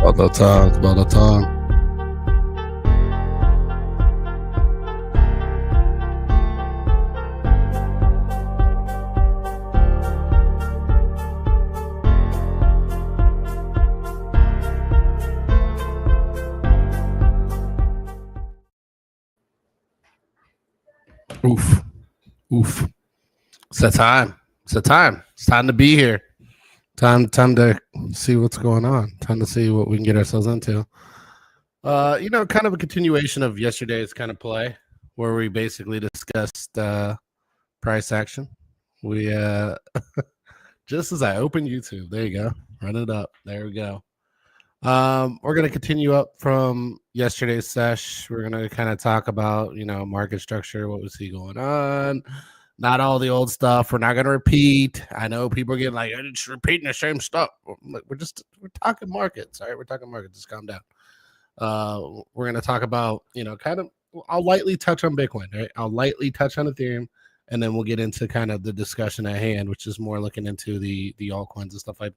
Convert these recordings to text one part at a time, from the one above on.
All the time, all the time. Oof, oof. It's the time. It's the time. It's time to be here. Time to see what's going on. Time to see what we can get ourselves into. Kind of a continuation of yesterday's kind of play where we basically discussed price action. We just as I open YouTube, there you go. Run it up. There we go. We're gonna continue up from yesterday's sesh. We're gonna kind of talk about market structure, what we see going on, not all the old stuff. We're not gonna repeat. I know people are getting like, "I'm just repeating the same stuff." We're talking markets, all right? We're talking markets. Just calm down. We're gonna talk about kind of. I'll lightly touch on Bitcoin, right? I'll lightly touch on Ethereum, and then we'll get into kind of the discussion at hand, which is more looking into the altcoins and stuff like.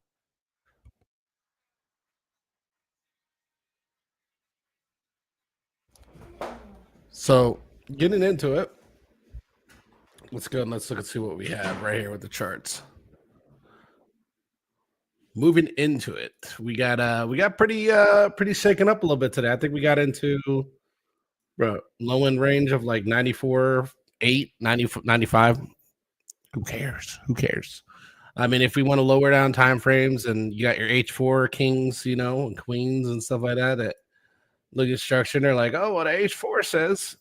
So getting into it, let's go and let's look and see what we have right here with the charts. Moving into it, we got pretty shaken up a little bit today. I think we got into low end range of like 94, 8, 90, 95. Who cares? Who cares? I mean, if we want to lower down time frames and you got your H4 kings, and queens and stuff like that look at structure and they're like, oh, what H4 says.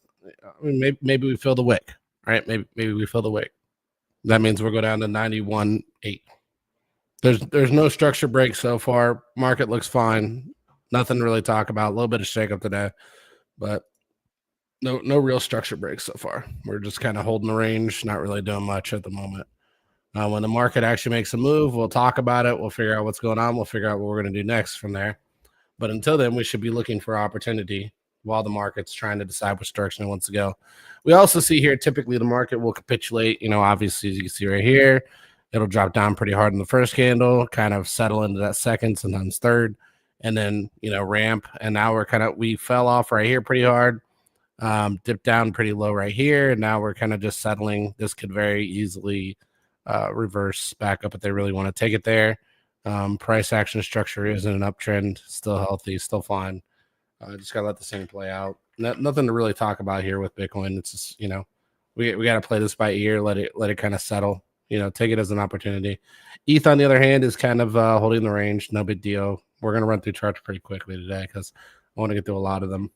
I mean, maybe we fill the wick, right? Maybe we fill the wick. That means we'll go down to 91.8. There's no structure break so far. Market looks fine. Nothing to really talk about. A little bit of shakeup today, but no real structure breaks so far. We're just kind of holding the range, not really doing much at the moment. When the market actually makes a move, we'll talk about it. We'll figure out what's going on. We'll figure out what we're going to do next from there. But until then, we should be looking for opportunity while the market's trying to decide which direction it wants to go. We also see here, typically the market will capitulate. Obviously, as you can see right here, it'll drop down pretty hard in the first candle, kind of settle into that second, sometimes third, and then, ramp. And now we fell off right here pretty hard, dipped down pretty low right here. And now we're kind of just settling. This could very easily reverse back up if they really want to take it there. Price action structure is in an uptrend, still healthy, still fine. Just gotta let the thing play out. Nothing to really talk about here with Bitcoin. It's just we got to play this by ear, let it kind of settle. Take it as an opportunity. ETH on the other hand is kind of holding the range, no big deal. We're gonna run through charts pretty quickly today because I want to get through a lot of them.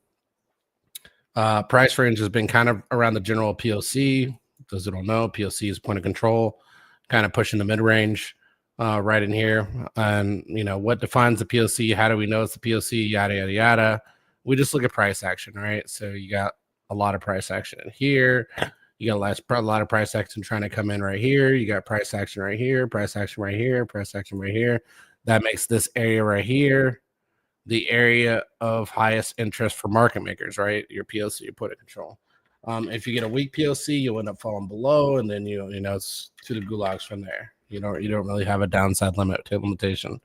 Price range has been kind of around the general POC. Those who don't know, POC is point of control, kind of pushing the mid range. Right in here, and what defines the POC? How do we know it's the POC? Yada yada yada. We just look at price action, right? So you got a lot of price action in here. You got a lot of price action trying to come in right here. You got price action right here, price action right here, price action right here. That makes this area right here the area of highest interest for market makers, right? Your POC, your put in control. If you get a weak POC, you'll end up falling below, and then it's to the gulags from there. You don't really have a downside limitation.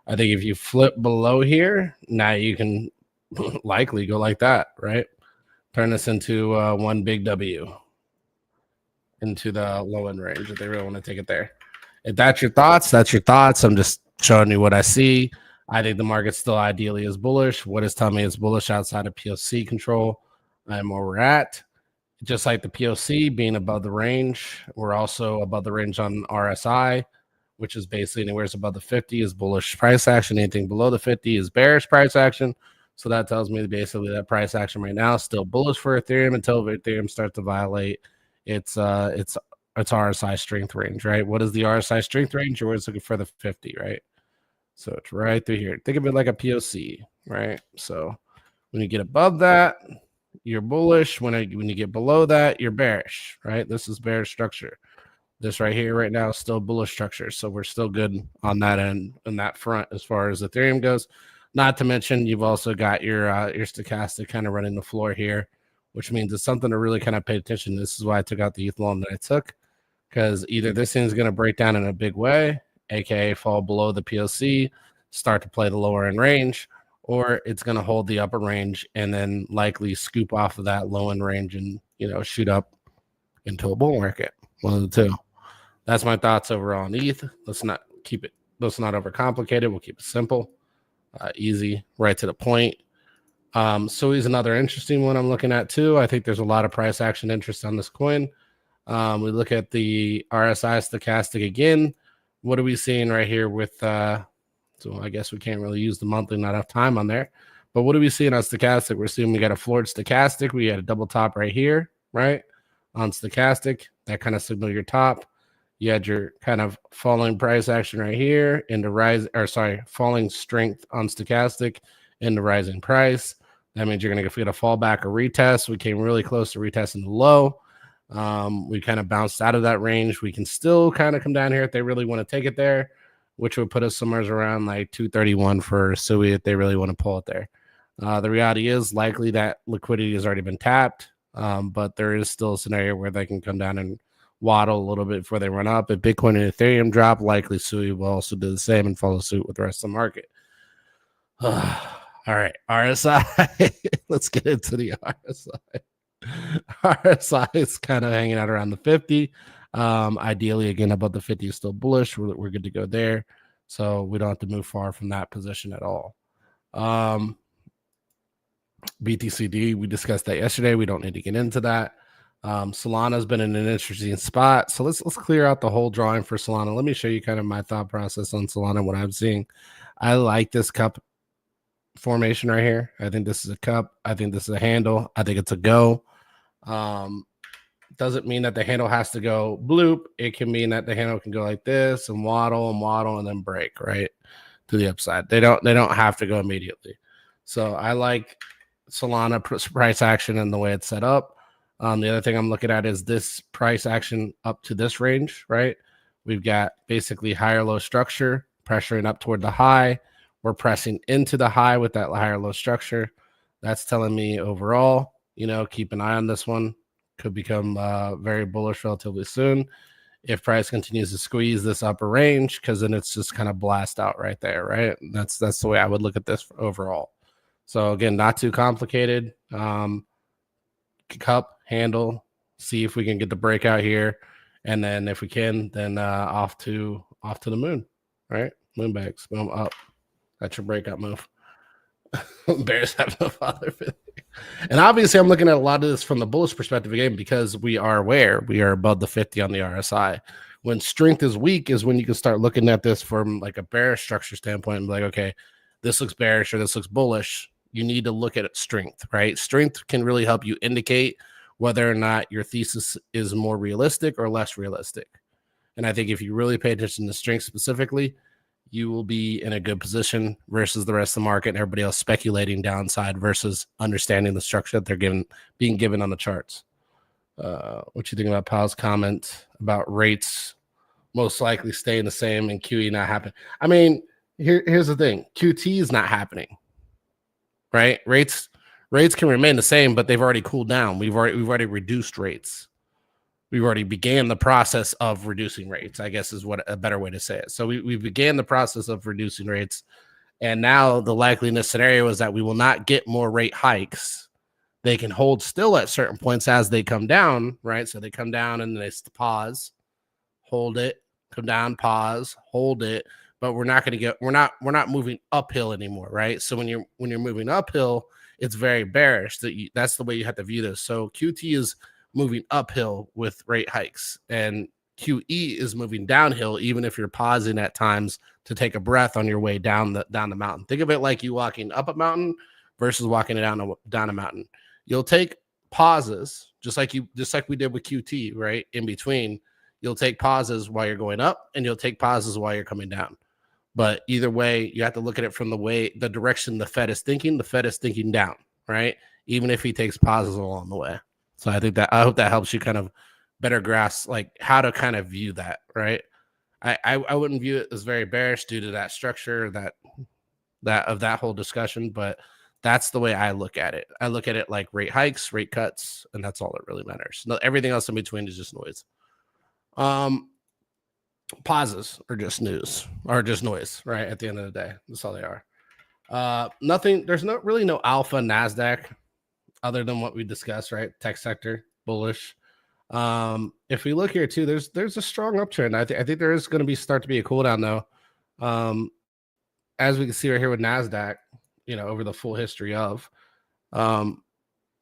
I think if you flip below here, now you can likely go like that, right? Turn this into one big W into the low end range if they really want to take it there. If that's your thoughts, that's your thoughts. I'm just showing you what I see. I think the market still ideally is bullish. What is telling me it's bullish outside of POC control and where we're at. Just like the POC being above the range, we're also above the range on RSI, which is basically anywhere above the 50 is bullish price action. Anything below the 50 is bearish price action. So that tells me basically that price action right now is still bullish for Ethereum until Ethereum starts to violate its RSI strength range, right? What is the RSI strength range? You're always looking for the 50, right? So it's right through here. Think of it like a POC, right? So when you get above that, you're bullish. When you get below that, you're bearish, right? This is bearish structure. This right here right now is still bullish structure. So we're still good on that end and that front as far as Ethereum goes. Not to mention you've also got your stochastic kind of running the floor here, which means it's something to really kind of pay attention. This is why I took out the ETH loan that I took, because either this thing is going to break down in a big way, aka fall below the POC, start to play the lower end range, or it's going to hold the upper range and then likely scoop off of that low end range and, shoot up into a bull market. One of the two. That's my thoughts overall on ETH. Let's not overcomplicate it. We'll keep it simple, easy, right to the point. So he's another interesting one I'm looking at too. I think there's a lot of price action interest on this coin. We look at the RSI stochastic again. What are we seeing right here with, so I guess we can't really use the monthly, not enough time on there. But what are we seeing on stochastic? We're seeing we got a floored stochastic. We had a double top right here, right? On stochastic, that kind of signal your top. You had your kind of falling price action right here into falling strength on stochastic into rising price. That means you're going to get a fallback or retest. We came really close to retesting the low. We kind of bounced out of that range. We can still kind of come down here if they really want to take it there, which would put us somewhere around like 231 for SUI if they really want to pull it there. The reality is likely that liquidity has already been tapped, but there is still a scenario where they can come down and waddle a little bit before they run up. If Bitcoin and Ethereum drop, likely SUI will also do the same and follow suit with the rest of the market. All right, RSI. Let's get into the RSI. RSI is kind of hanging out around the 50. Ideally, again, above the 50 is still bullish. We're good to go there. So we don't have to move far from that position at all. BTCD, we discussed that yesterday. We don't need to get into that. Solana's been in an interesting spot. So let's clear out the whole drawing for Solana. Let me show you kind of my thought process on Solana, what I'm seeing. I like this cup formation right here. I think this is a cup. I think this is a handle. I think it's a go. Doesn't mean that the handle has to go bloop. It can mean that the handle can go like this and waddle and then break right to the upside. They don't have to go immediately. So I like Solana price action and the way it's set up. The other thing I'm looking at is this price action up to this range, right? We've got basically higher low structure pressuring up toward the high. We're pressing into the high with that higher low structure. That's telling me overall, keep an eye on this one. Could become very bullish relatively soon if price continues to squeeze this upper range, because then it's just kind of blast out right there, right? That's the way I would look at this overall. So again, not too complicated. Cup, handle, see if we can get the breakout here, and then if we can, then off to the moon, right? Moonbags, boom, up. That's your breakout move. Bears have no father. And obviously, I'm looking at a lot of this from the bullish perspective again, because we are above the 50 on the RSI. When strength is weak is when you can start looking at this from like a bearish structure standpoint and be like, okay, this looks bearish or this looks bullish. You need to look at its strength, right? Strength can really help you indicate whether or not your thesis is more realistic or less realistic. And I think if you really pay attention to strength specifically, you will be in a good position versus the rest of the market and everybody else speculating downside versus understanding the structure that they're being given on the charts. What you think about Powell's comment about rates most likely staying the same and QE not happening? I mean, here's the thing: QT is not happening, right? Rates can remain the same, but they've already cooled down. We've already reduced rates. We've already began the process of reducing rates, I guess is what a better way to say it. So we began the process of reducing rates, and now the likeliness scenario is that we will not get more rate hikes. They can hold still at certain points as they come down, right? So they come down and they pause, hold it, come down, pause, hold it, but we're not moving uphill anymore, right? So when you're moving uphill, it's very bearish. That's the way you have to view this. So QT is moving uphill with rate hikes, and QE is moving downhill, even if you're pausing at times to take a breath on your way down the mountain. Think of it like you walking up a mountain versus walking down a mountain. You'll take pauses just like we did with QT, right? In between, you'll take pauses while you're going up, and you'll take pauses while you're coming down. But either way, you have to look at it from the direction the Fed is thinking. The Fed is thinking down, right? Even if he takes pauses along the way. So I hope that helps you kind of better grasp like how to kind of view that, right? I wouldn't view it as very bearish due to that structure, that whole discussion, but that's the way I look at it. I look at it like rate hikes, rate cuts, and that's all that really matters. No, everything else in between is just noise. Pauses are just noise, right? At the end of the day, that's all they are. Nothing. There's really no alpha Nasdaq other than what we discussed, right? Tech sector bullish. If we look here too, there's a strong uptrend. I think there is going to start to be a cool down though. As we can see right here with Nasdaq, over the full history of,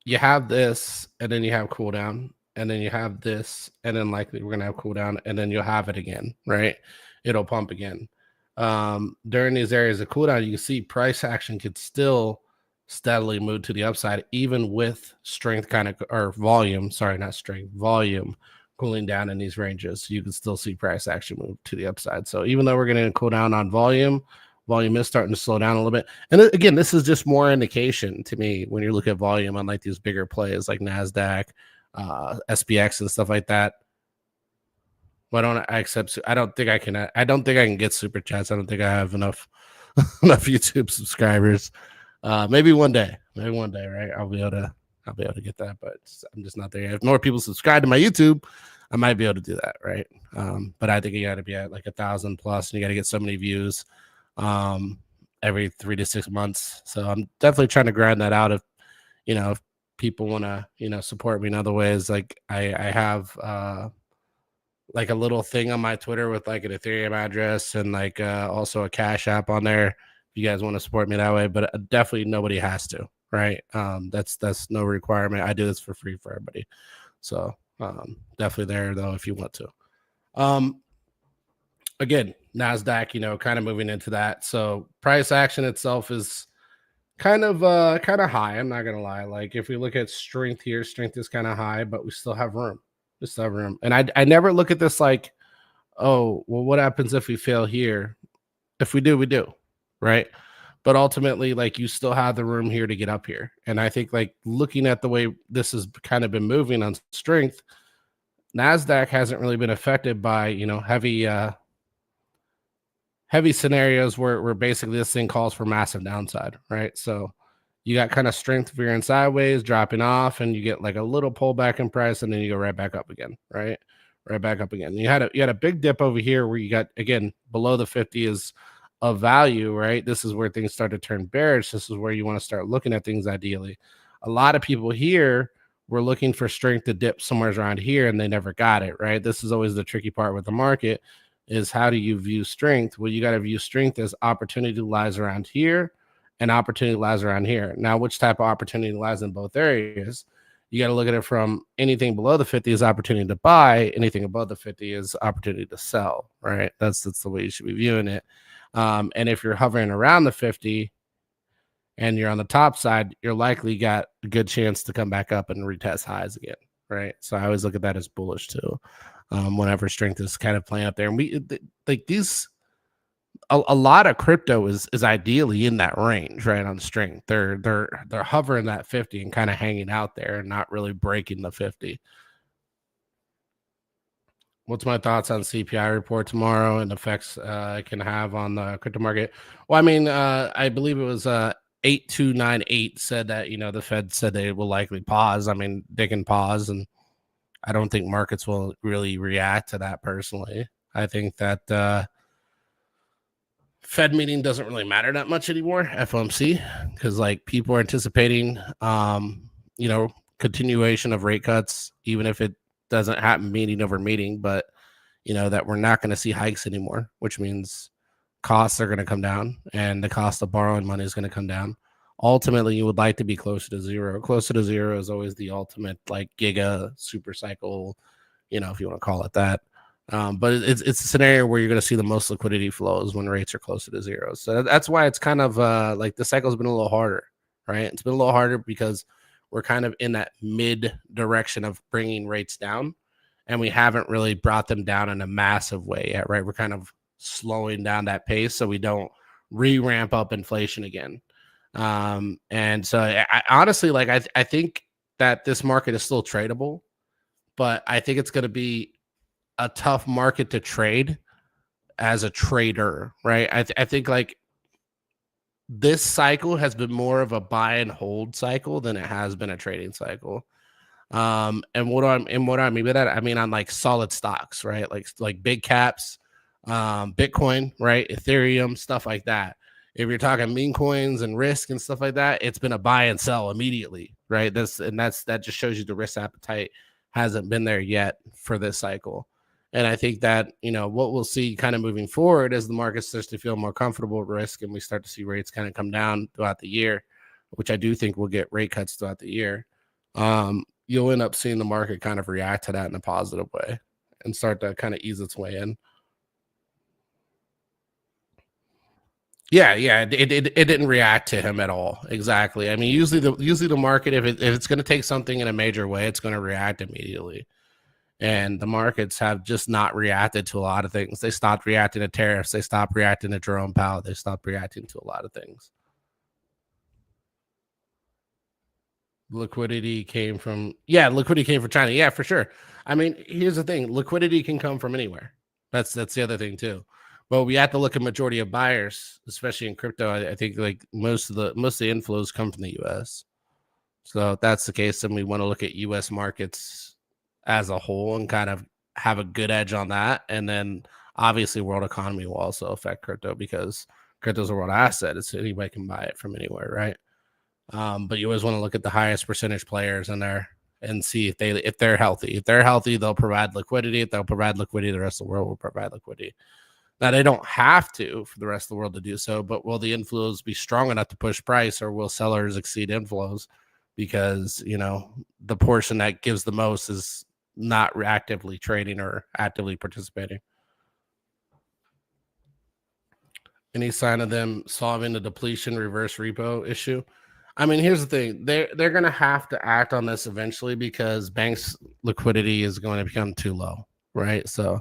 you have this, and then you have cool down, and then you have this, and then likely we're gonna have cool down, and then you'll have it again, right? It'll pump again. During these areas of cool down, you can see price action could still steadily move to the upside, even with strength or volume. Sorry, not strength, volume cooling down in these ranges. You can still see price action move to the upside. So even though we're going to cool down on volume is starting to slow down a little bit. And again, this is just more indication to me when you look at volume on like these bigger plays like NASDAQ, SPX and stuff like that. Why don't I accept? I don't think I can get super chats. I don't think I have enough YouTube subscribers. Maybe one day, right? I'll be able to get that, but I'm just not there yet. If more people subscribe to my YouTube, I might be able to do that, right? But I think you got to be at like 1,000 plus, and you got to get so many views every 3 to 6 months. So I'm definitely trying to grind that out. If people want to support me in other ways, like I have like a little thing on my Twitter with like an Ethereum address and like also a Cash App on there. If you guys want to support me that way, but definitely nobody has to, right? That's no requirement. I do this for free for everybody. So definitely there though if you want to. Again, NASDAQ, kind of moving into that. So price action itself is kind of high. I'm not gonna lie. Like if we look at strength here, strength is kind of high, but we still have room. And I never look at this like, oh, well, what happens if we fail here? If we do, we do, right? But ultimately, like you still have the room here to get up here. And I think like looking at the way this has kind of been moving on strength, NASDAQ hasn't really been affected by, heavy scenarios where basically this thing calls for massive downside, right? So you got kind of strength veering sideways, dropping off, and you get like a little pullback in price, and then you go right back up again, right? Right back up again. You had a big dip over here where you got, again, below the 50 is of value, right? This is where things start to turn bearish. This is where you want to start looking at things ideally. A lot of people here were looking for strength to dip somewhere around here, and they never got it, right? This is always the tricky part with the market is how do you view strength? Well, you got to view strength as opportunity lies around here and opportunity lies around here. Now, which type of opportunity lies in both areas? You got to look at it from anything below the 50 is opportunity to buy. Anything above the 50 is opportunity to sell, right? That's the way you should be viewing it. And if you're hovering around the 50 and you're on the top side, you're likely got a good chance to come back up and retest highs again, right? So I always look at that as bullish too. Whenever strength is kind of playing up there, and we like these. A lot of crypto is ideally in that range, right? On strength, they're hovering that 50 and kind of hanging out there and not really breaking the 50. What's my thoughts on CPI report tomorrow and effects it can have on the crypto market? Well, I mean, I believe it was 8298 said that the Fed said they will likely pause. I mean, they can pause, and I don't think markets will really react to that personally. I think that Fed meeting doesn't really matter that much anymore, FOMC, because like people are anticipating, continuation of rate cuts, even if it doesn't happen meeting over meeting, but that we're not going to see hikes anymore, which means costs are going to come down and the cost of borrowing money is going to come down. Ultimately, you would like to be closer to zero. Closer to zero is always the ultimate like giga super cycle, if you want to call it that. But it's a scenario where you're going to see the most liquidity flows when rates are closer to zero. So that's why it's kind of like the cycle's been a little harder, right? It's been a little harder because we're kind of in that mid direction of bringing rates down, and we haven't really brought them down in a massive way yet, right? We're kind of slowing down that pace so we don't re-ramp up inflation again. And so I honestly, like, I think that this market is still tradable, but I think it's going to be a tough market to trade as a trader, right? I think like this cycle has been more of a buy and hold cycle than it has been a trading cycle. And what I mean by that, I mean on like solid stocks, right? Like big caps, Bitcoin, right? Ethereum, stuff like that. If you're talking meme coins and risk and stuff like that, it's been a buy and sell immediately, right? That just shows you the risk appetite hasn't been there yet for this cycle. And I think that, what we'll see kind of moving forward as the market starts to feel more comfortable with risk and we start to see rates kind of come down throughout the year, which I do think we'll get rate cuts throughout the year. You'll end up seeing the market kind of react to that in a positive way and start to kind of ease its way in. Yeah, it didn't react to him at all. Exactly. I mean, usually the market, if it's going to take something in a major way, it's going to react immediately. And the markets have just not reacted to a lot of things. They stopped reacting to tariffs. They stopped reacting to Jerome Powell. They stopped reacting to a lot of things. Liquidity came from China. Yeah, for sure. I mean, here's the thing: liquidity can come from anywhere. That's the other thing too. But we have to look at majority of buyers, especially in crypto. I think like most of the inflows come from the U.S. So if that's the case, then we want to look at U.S. markets as a whole and kind of have a good edge on that. And then obviously world economy will also affect crypto because crypto is a world asset. It's anybody can buy it from anywhere, right? But you always want to look at the highest percentage players in there and see if they're healthy. If they're healthy, they'll provide liquidity. If they'll provide liquidity, the rest of the world will provide liquidity. Now, they don't have to for the rest of the world to do so, but will the inflows be strong enough to push price, or will sellers exceed inflows because, the portion that gives the most is not actively trading or actively participating? Any sign of them solving the depletion reverse repo issue? I mean, here's the thing. They're going to have to act on this eventually because banks' liquidity is going to become too low, right? So,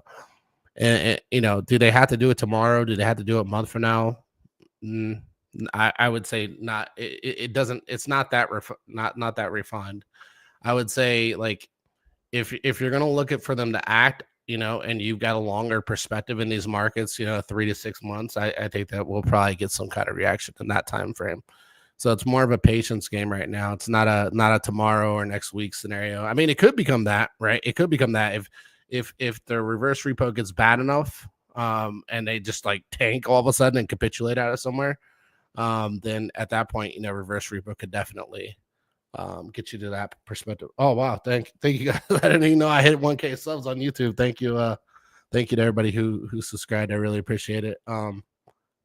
and do they have to do it tomorrow? Do they have to do it a month from now? I would say not. It doesn't. It's not that not that refined. I would say like if you're going to look at for them to act, and you've got a longer perspective in these markets, 3 to 6 months, I think that we'll probably get some kind of reaction in that time frame. So it's more of a patience game right now. It's not a tomorrow or next week scenario. I mean, it could become that, right? It could become that if the reverse repo gets bad enough, and they just like tank all of a sudden and capitulate out of somewhere, then at that point, reverse repo could definitely get you to that perspective. Oh wow, thank you guys. I didn't even know I hit 1K subs on YouTube. Thank you to everybody who subscribed. I really appreciate it. Now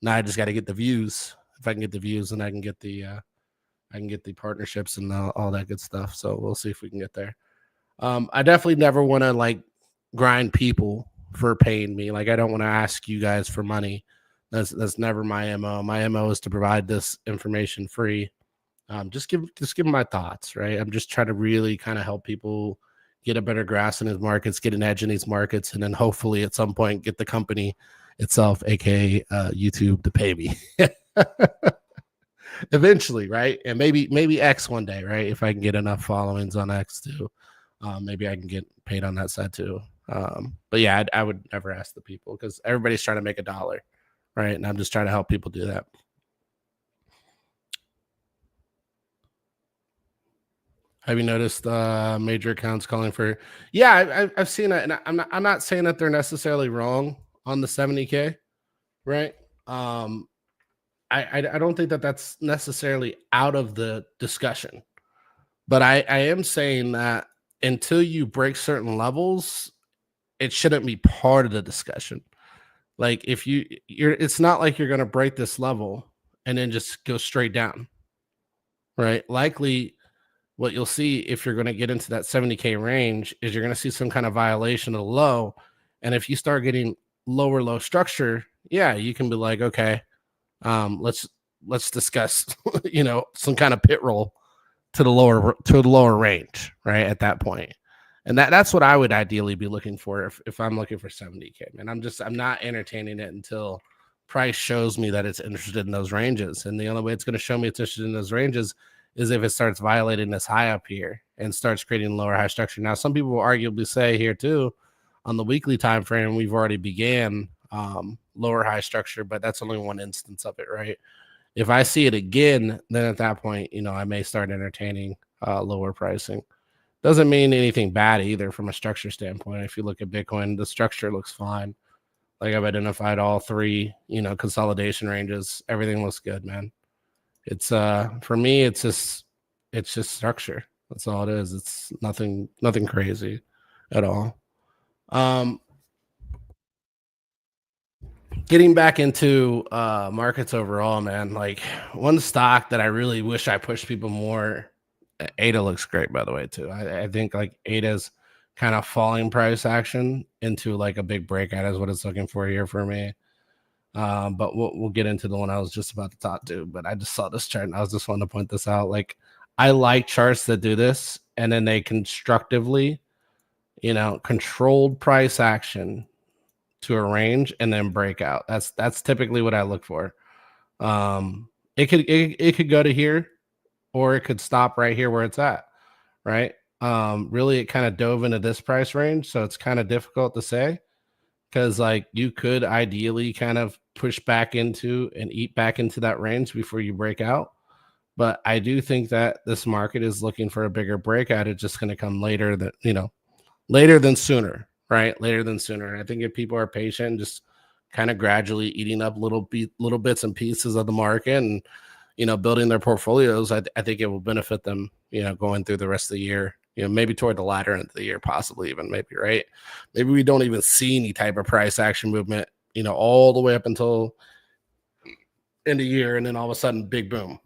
I just got to get the views. If I can get the views, then I can get the partnerships and all that good stuff. So we'll see if we can get there. I definitely never want to like grind people for paying me. Like I don't want to ask you guys for money. That's never my MO. My MO is to provide this information free. Just give my thoughts, right? I'm just trying to really kind of help people get a better grasp in these markets, get an edge in these markets, and then hopefully at some point get the company itself, aka YouTube, to pay me. Eventually, right? And maybe X one day, right? If I can get enough followings on X too, maybe I can get paid on that side too. But yeah, I would never ask the people because everybody's trying to make $1, right? And I'm just trying to help people do that. Have you noticed major accounts calling for? Yeah, I've seen it, and I'm not saying that they're necessarily wrong on the 70K, right? I don't think that that's necessarily out of the discussion, but I am saying that until you break certain levels, it shouldn't be part of the discussion. Like if it's not like you're going to break this level and then just go straight down, right? Likely what you'll see if you're going to get into that 70K range is you're going to see some kind of violation of the low. And if you start getting low structure, yeah, you can be like, okay, let's discuss, some kind of pit roll to the lower range, right? At that point. And that's what I would ideally be looking for if I'm looking for 70K, man. I'm not entertaining it until price shows me that it's interested in those ranges. And the only way it's going to show me it's interested in those ranges is if it starts violating this high up here and starts creating lower high structure. Now, some people will arguably say here too, on the weekly time frame, we've already began lower high structure, but that's only one instance of it, right? If I see it again, then at that point, I may start entertaining lower pricing. Doesn't mean anything bad either from a structure standpoint. If you look at Bitcoin, the structure looks fine. Like I've identified all three, consolidation ranges. Everything looks good, man. It's for me, it's just structure. That's all it is. It's nothing crazy at all. Um, Getting back into markets overall, man. Like one stock that I really wish I pushed people more. Ada looks great, by the way, too. I think like Ada's kind of falling price action into like a big breakout is what it's looking for here for me. But we'll get into the one I was just about to talk to. But I just saw this chart and I was just wanting to point this out. Like I like charts that do this and then they constructively, controlled price action to a range and then break out. That's typically what I look for. It could go to here or it could stop right here where it's at, right? Really it kind of dove into this price range, so it's kind of difficult to say because like you could ideally kind of push back into and eat back into that range before you break out. But I do think that this market is looking for a bigger breakout. It's just going to come later than sooner, right? Later than sooner. And I think if people are patient, just kind of gradually eating up little bits and pieces of the market and building their portfolios, I think it will benefit them, going through the rest of the year. Maybe toward the latter end of the year, possibly even maybe, right? Maybe we don't even see any type of price action movement, all the way up until end of year, and then all of a sudden, big boom,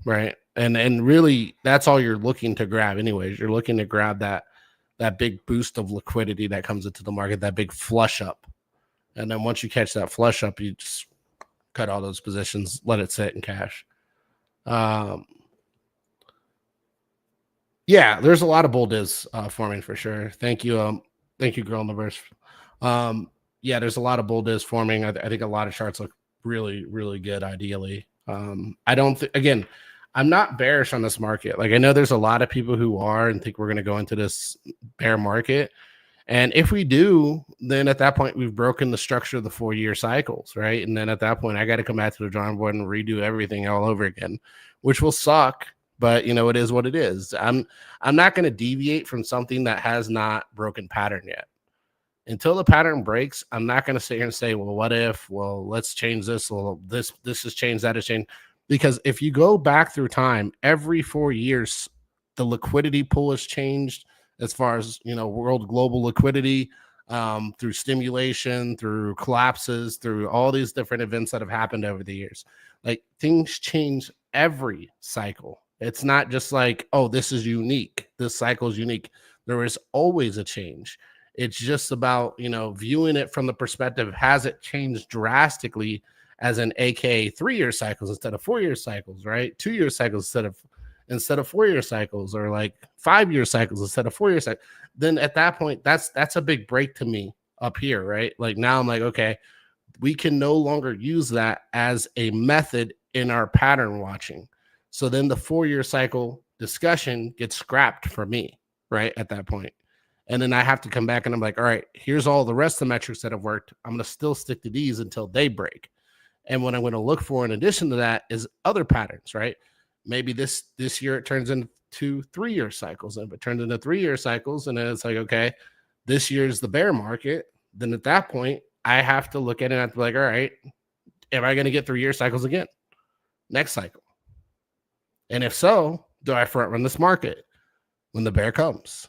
right? And really, that's all you're looking to grab, anyways. You're looking to grab that big boost of liquidity that comes into the market, that big flush up. And then once you catch that flush up, you just cut all those positions, let it sit in cash. Yeah, there's a lot of bull dis forming for sure. Thank you, girl in the verse. Yeah, there's a lot of bull dis forming. I think a lot of charts look really, really good. Ideally, I don't think again. I'm not bearish on this market. Like I know there's a lot of people who are and think we're going to go into this bear market. And if we do, then at that point, we've broken the structure of the 4-year cycles, right? And then at that point, I got to come back to the drawing board and redo everything all over again, which will suck. But it is what it is. I'm not going to deviate from something that has not broken pattern yet. Until the pattern breaks, I'm not going to sit here and say, well, what if? Well, let's change this. Well, this has changed, that has changed. Because if you go back through time, every 4 years, the liquidity pool has changed as far as, world global liquidity, through stimulation, through collapses, through all these different events that have happened over the years. Like things change every cycle. It's not just like, oh, this is unique. This cycle is unique. There is always a change. It's just about, viewing it from the perspective, has it changed drastically as an AK 3-year cycles instead of 4-year cycles, right? 2-year cycles instead of 4-year cycles, or like 5-year cycles instead of 4-year cycles. Then at that point, that's a big break to me up here, right? Like now I'm like, okay, we can no longer use that as a method in our pattern watching. So then the 4-year cycle discussion gets scrapped for me, right? At that point. And then I have to come back and I'm like, all right, here's all the rest of the metrics that have worked. I'm going to still stick to these until they break. And what I'm going to look for in addition to that is other patterns, right? Maybe this year it turns into 3-year cycles. And if it turns into 3-year cycles, and then it's like, okay, this year's the bear market, then at that point, I have to look at it and have to be like, all right, am I going to get 3-year cycles again next cycle? And if so, do I front run this market when the bear comes?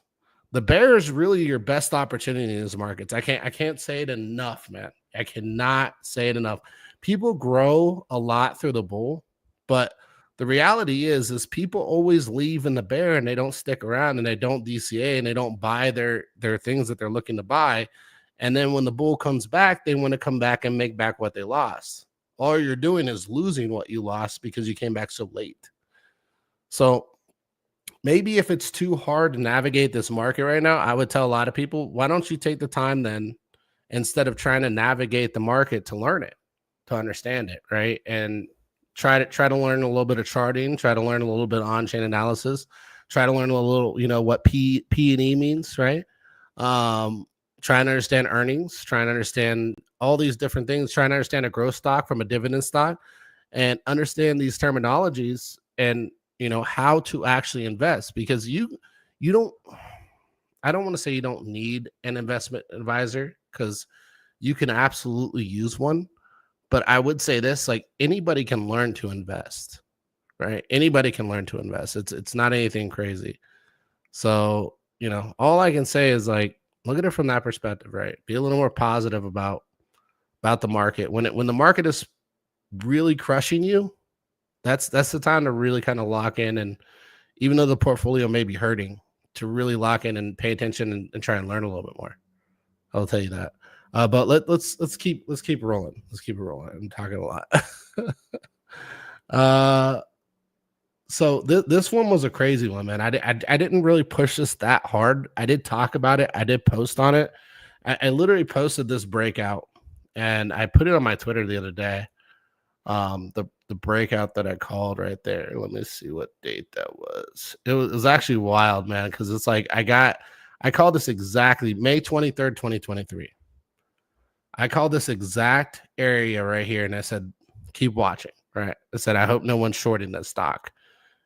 The bear is really your best opportunity in these markets. I can't say it enough, man. I cannot say it enough. People grow a lot through the bull, but the reality is people always leave in the bear and they don't stick around and they don't DCA and they don't buy their things that they're looking to buy. And then when the bull comes back, they want to come back and make back what they lost. All you're doing is losing what you lost because you came back so late. So maybe if it's too hard to navigate this market right now, I would tell a lot of people, why don't you take the time then, instead of trying to navigate the market, to learn it, to understand it, right? And try to learn a little bit of charting, try to learn a little bit of on-chain analysis, try to learn a little, what P and E means, right? Trying to understand earnings, trying to understand all these different things, trying to understand a growth stock from a dividend stock, and understand these terminologies and how to actually invest. Because you don't, I don't want to say you don't need an investment advisor, because you can absolutely use one. But I would say this, like anybody can learn to invest, right? Anybody can learn to invest. It's not anything crazy. So, all I can say is like look at it from that perspective, right? Be a little more positive about the market. When the market is really crushing you, that's the time to really kind of lock in, and even though the portfolio may be hurting, to really lock in and pay attention and try and learn a little bit more. I'll tell you that. But let's keep rolling. Let's keep it rolling. I'm talking a lot. So this one was a crazy one, man. I didn't really push this that hard. I did talk about it. I did post on it. I literally posted this breakout, and I put it on my Twitter the other day. The breakout that I called right there. Let me see what date that was. It was actually wild, man, because it's like I called this exactly May 23rd, 2023. I called this exact area right here, and I said, keep watching, right? I said, I hope no one's shorting this stock.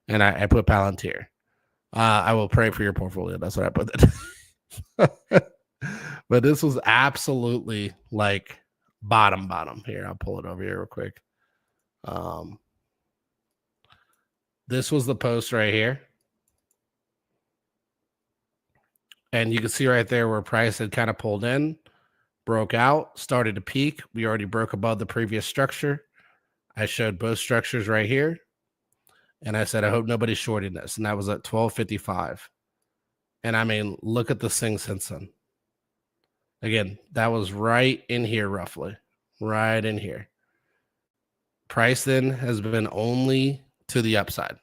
And I put Palantir. I will pray for your portfolio. That's what I put it. But this was absolutely like bottom. Here, I'll pull it over here real quick. This was the post right here. And you can see right there where price had kind of pulled in, broke out, started to peak. We already broke above the previous structure. I showed both structures right here. And I said, I hope nobody's shorting this. And that was at 12.55. And I mean, look at this thing since then. Again, that was right in here, roughly. Right in here. Price then has been only to the upside.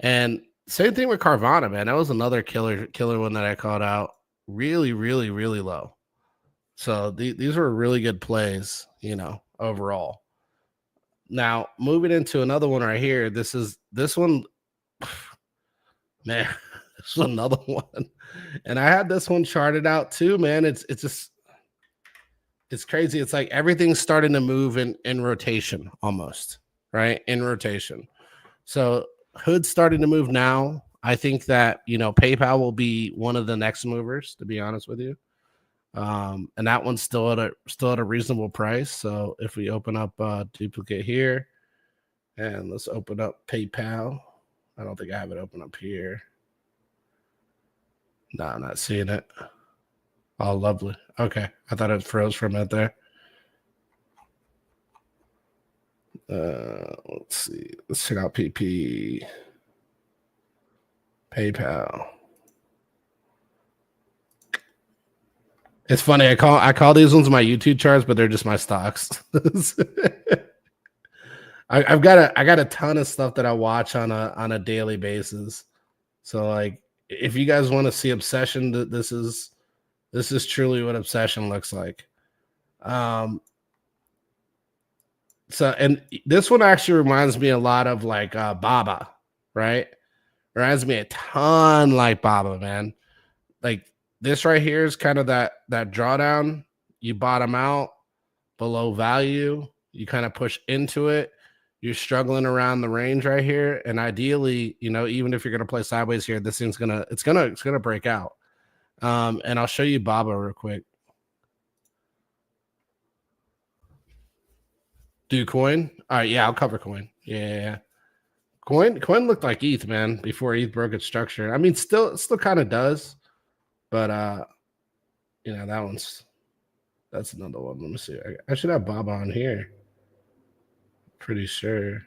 And same thing with Carvana, man. That was another killer one that I called out. Really, really, really low. So these were really good plays, overall. Now, moving into another one right here. This one, man, this is another one. And I had this one charted out too, man. It's crazy. It's like everything's starting to move in rotation almost, right? In rotation. So Hood's starting to move now. I think that, PayPal will be one of the next movers, to be honest with you. And that one's still at a reasonable price. So if we open up duplicate here, and let's open up PayPal. I don't think I have it open up here. No, I'm not seeing it. Oh, lovely. Okay, I thought it froze for a minute there. Let's see. Let's check out PP. PayPal. It's funny. I call these ones my YouTube charts, but they're just my stocks. I got a ton of stuff that I watch on a daily basis. So like, if you guys want to see Obsession, this is truly what Obsession looks like. So, and this one actually reminds me a lot of like Baba, right? Reminds me a ton like Baba, man. Like this right here is kind of that drawdown. You bottom out below value. You kind of push into it. You're struggling around the range right here, and ideally, even if you're gonna play sideways here, this thing's gonna break out. And I'll show you Baba real quick. Do coin? All right, yeah, I'll cover coin. Yeah. Coin looked like ETH, man, before ETH broke its structure. I mean, still kind of does, but that's another one. Let me see. I should have Baba on here. Pretty sure.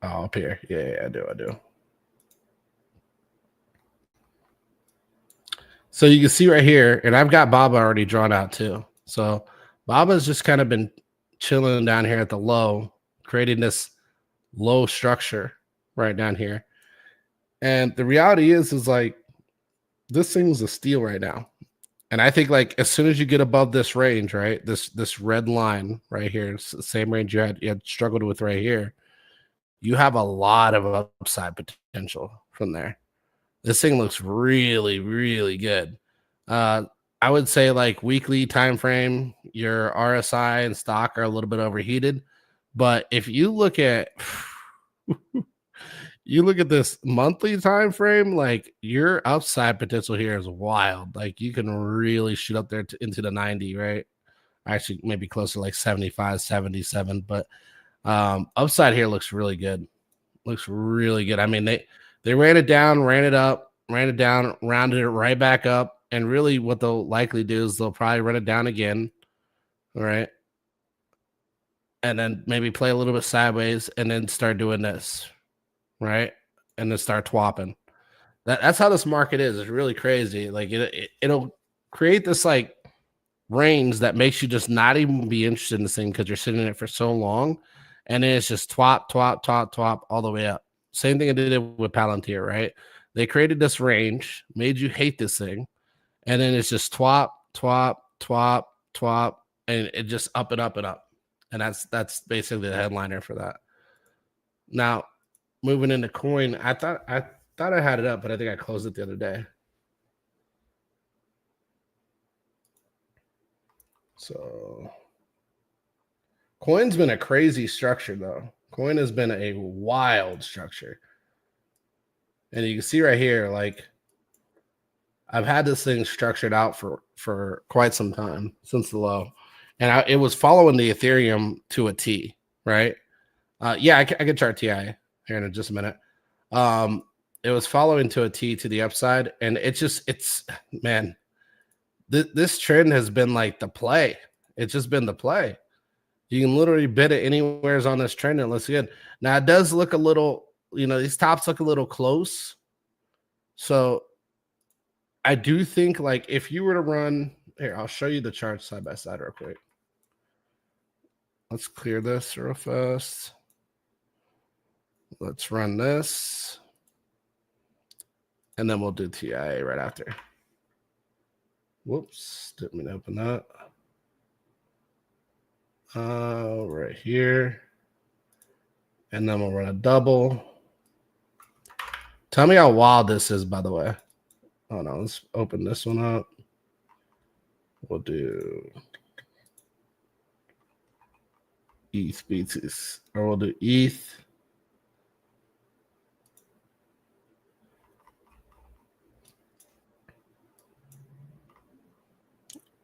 Oh, up here. Yeah, I do. So you can see right here, and I've got Baba already drawn out too. So Baba's just kind of been chilling down here at the low, creating this low structure right down here. And the reality is like this thing's a steal right now. And I think like as soon as you get above this range, right, this red line right here, it's the same range you had struggled with right here, you have a lot of upside potential from there. This thing looks really, really good. I would say like weekly time frame, your RSI and stock are a little bit overheated. But if you look at you look at this monthly time frame, like your upside potential here is wild. Like you can really shoot up there into the 90, right? Actually, maybe closer to like 75, 77. But upside here looks really good. Looks really good. I mean, they ran it down, ran it up, ran it down, rounded it right back up. And really, what they'll likely do is they'll probably run it down again, right? And then maybe play a little bit sideways and then start doing this, right? And then start twapping. That's how this market is. It's really crazy. Like it'll create this like range that makes you just not even be interested in this thing because you're sitting in it for so long, and then it's just twop, twop, twop, twop all the way up. Same thing I did with Palantir, right? They created this range, made you hate this thing, and then it's just twop, twop, twop, twop, and it just up and up and up. And that's basically the headliner for that. Now, moving into coin, I thought I had it up, but I think I closed it the other day. So coin's been a crazy structure though. Coin has been a wild structure. And you can see right here, like I've had this thing structured out for quite some time since the low. And it was following the Ethereum to a T, right? Yeah, I can chart TI here in just a minute. It was following to a T to the upside, and it's man, this trend has been like the play. It's just been the play. You can literally bid it anywhere's on this trend and it looks good. Now it does look a little, these tops look a little close. So I do think like if you were to run here, I'll show you the chart side by side real quick. Let's clear this real fast. Let's run this. And then we'll do TIA right after. Whoops, didn't mean to open that. Right here. And then we'll run a double. Tell me how wild this is, by the way. Oh no, let's open this one up. We'll do ETH BTC, or we'll do ETH.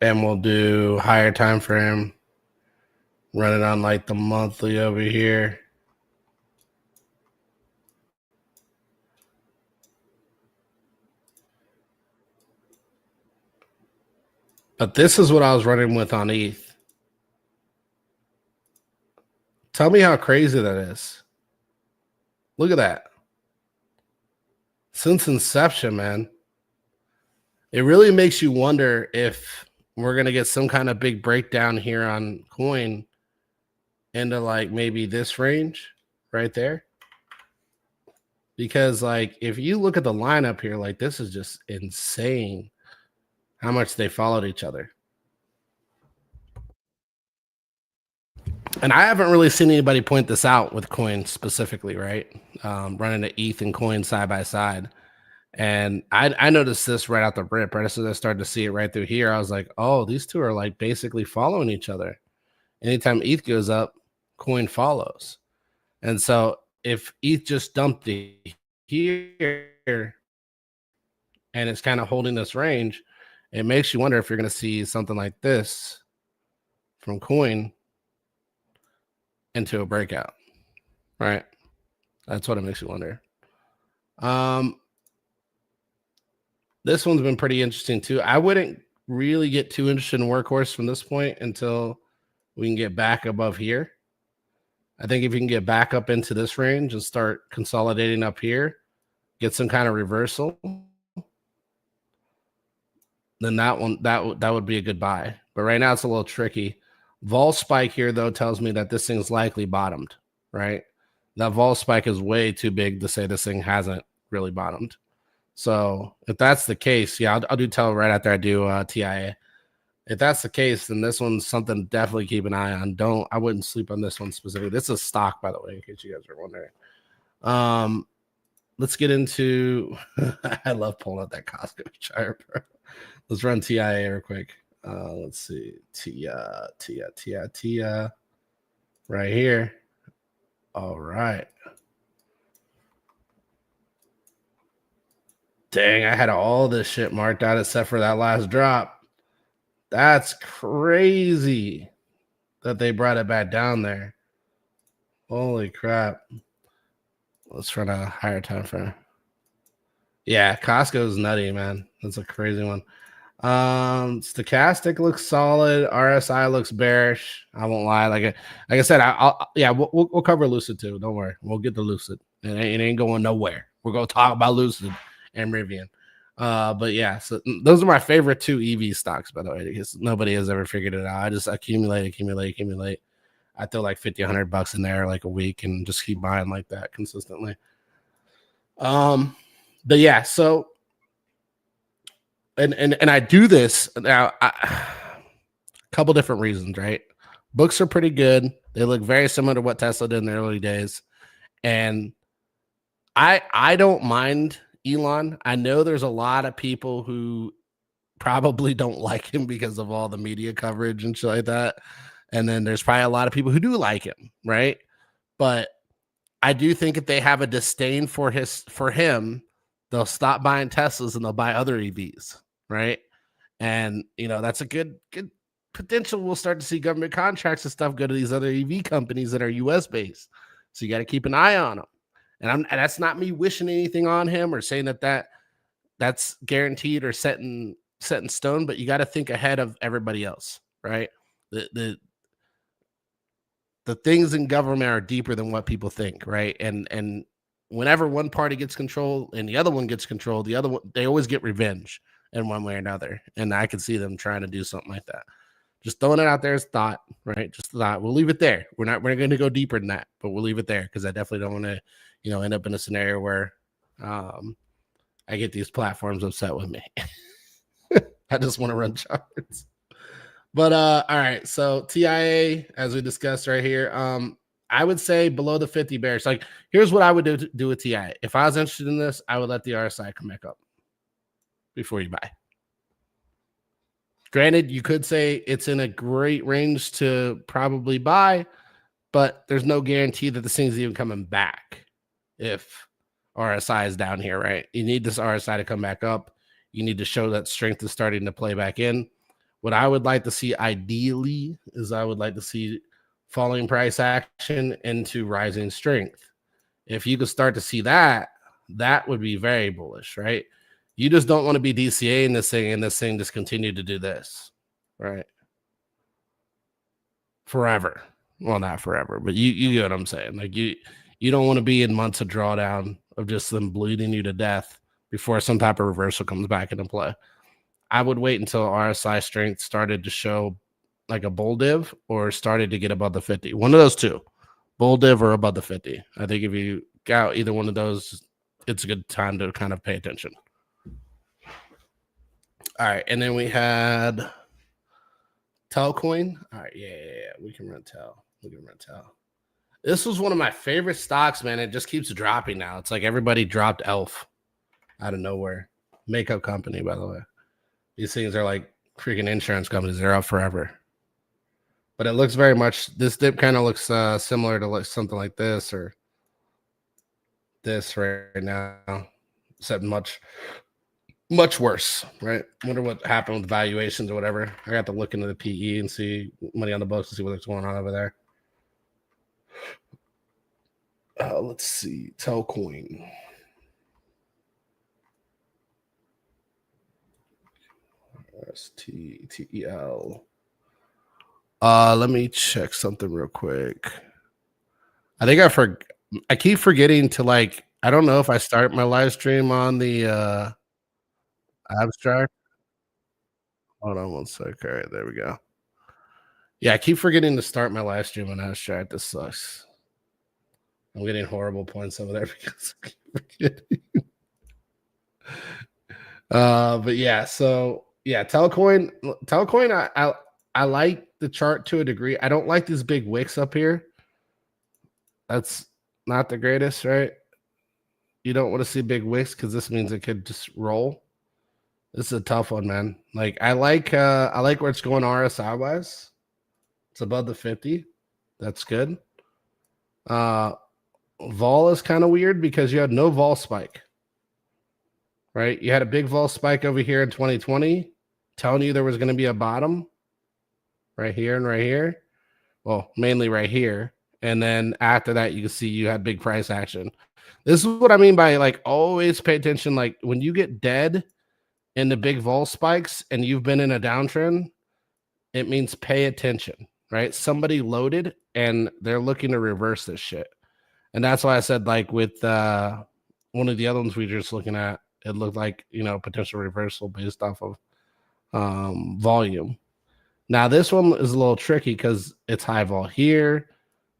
And we'll do higher time frame. Run it on like the monthly over here. But this is what I was running with on ETH. Tell me how crazy that is. Look at that. Since inception, man. It really makes you wonder if we're going to get some kind of big breakdown here on coin into like maybe this range right there. Because like if you look at the lineup here, like this is just insane how much they followed each other. And I haven't really seen anybody point this out with coin specifically, right? Running the ETH and coin side by side. And I noticed this right out the rip, right as soon as I started to see it right through here. I was like, oh, these two are like basically following each other. Anytime ETH goes up, coin follows. And so if ETH just dumped it here and it's kind of holding this range, it makes you wonder if you're going to see something like this from coin into a breakout, right? That's what it makes you wonder. This one's been pretty interesting too. I wouldn't really get too interested in Workhorse from this point until we can get back above here. I think if you can get back up into this range and start consolidating up here, get some kind of reversal, then that would be a good buy. But right now it's a little tricky. Vol spike here though tells me that this thing's likely bottomed, right? That vol spike is way too big to say this thing hasn't really bottomed. So if that's the case, yeah, I'll do tell right after I do TIA. If that's the case, then this one's something to definitely keep an eye on. I wouldn't sleep on this one specifically. This is stock, by the way, in case you guys are wondering. Let's get into I love pulling out that Costco chart, bro. Let's run TIA real quick. Let's see. TIA right here. All right. Dang, I had all this shit marked out except for that last drop. That's crazy that they brought it back down there. Holy crap. Let's run a higher time frame. Yeah, Costco's nutty, man. That's a crazy one. Stochastic looks solid. RSI looks bearish. I won't lie. Like I said, we'll cover Lucid too. Don't worry. We'll get to Lucid. It ain't going nowhere. We're gonna talk about Lucid and Rivian. But yeah, so those are my favorite 2 EV stocks, by the way, because nobody has ever figured it out. I just accumulate. I throw like 50, $100 in there like a week and just keep buying like that consistently. But yeah, so and I do this now. A couple different reasons, right? Books are pretty good. They look very similar to what Tesla did in the early days, and I don't mind Elon. I know there's a lot of people who probably don't like him because of all the media coverage and shit like that. And then there's probably a lot of people who do like him, right? But I do think if they have a disdain for him, they'll stop buying Teslas and they'll buy other EVs, right? And that's a good potential. We'll start to see government contracts and stuff go to these other EV companies that are US based. So you got to keep an eye on them. And that's not me wishing anything on him or saying that's guaranteed or set in stone, but you got to think ahead of everybody else, right? The things in government are deeper than what people think, right? And whenever one party gets control and the other one gets control, the other one, they always get revenge in one way or another. And I can see them trying to do something like that. Just throwing it out there as thought, right? Just thought. We'll leave it there. We're going to go deeper than that, but we'll leave it there because I definitely don't want to, end up in a scenario where I get these platforms upset with me. I just want to run charts. But all right, so TIA, as we discussed right here, I would say below the 50 bearish. Like, here's what I would do with TIA. If I was interested in this, I would let the RSI come back up before you buy. Granted, you could say it's in a great range to probably buy, but there's no guarantee that this thing's even coming back if RSI is down here, right? You need this RSI to come back up. You need to show that strength is starting to play back in. What I would like to see ideally is I would like to see falling price action into rising strength. If you could start to see that, that would be very bullish, right? You just don't want to be DCA in this thing and this thing just continue to do this, right? Forever. Well, not forever, but you get what I'm saying. Like you don't want to be in months of drawdown of just them bleeding you to death before some type of reversal comes back into play. I would wait until RSI strength started to show like a bull div or started to get above the 50. One of those two, bull div or above the 50. I think if you got either one of those, it's a good time to kind of pay attention. All right, and then we had Telcoin. All right, yeah, we can run Tel. This was one of my favorite stocks, man. It just keeps dropping now. It's like everybody dropped Elf out of nowhere. Makeup company, by the way. These things are like freaking insurance companies. They're up forever. But it looks very much, this dip kind of looks similar to like something like this or this right now, except much worse, right? Wonder what happened with valuations or whatever. I got to look into the PE and see money on the books and see what's going on over there. Let's see. Telcoin. STTEL. Let me check something real quick. I think I keep forgetting to like, I don't know if I start my live stream on the abstract. Hold on one sec. All right, there we go. Yeah, I keep forgetting to start my live stream on abstract. This sucks. I'm getting horrible points over there because I keep forgetting. But yeah, so yeah, Telcoin, I like the chart to a degree. I don't like these big wicks up here. That's not the greatest, right? You don't want to see big wicks because this means it could just roll. This is a tough one, man. Like I like where it's going RSI wise. It's above the 50. That's good. Vol is kind of weird because you had no vol spike. right? You had a big vol spike over here in 2020, telling you there was going to be a bottom right here and right here. Well, mainly right here. And then after that, you can see you had big price action. This is what I mean by like always pay attention. Like when you get dead in the big vol spikes and you've been in a downtrend, it means pay attention, right? Somebody loaded and they're looking to reverse this shit. And that's why I said, like, with one of the other ones we were just looking at, it looked like, potential reversal based off of volume. Now, this one is a little tricky because it's high vol here,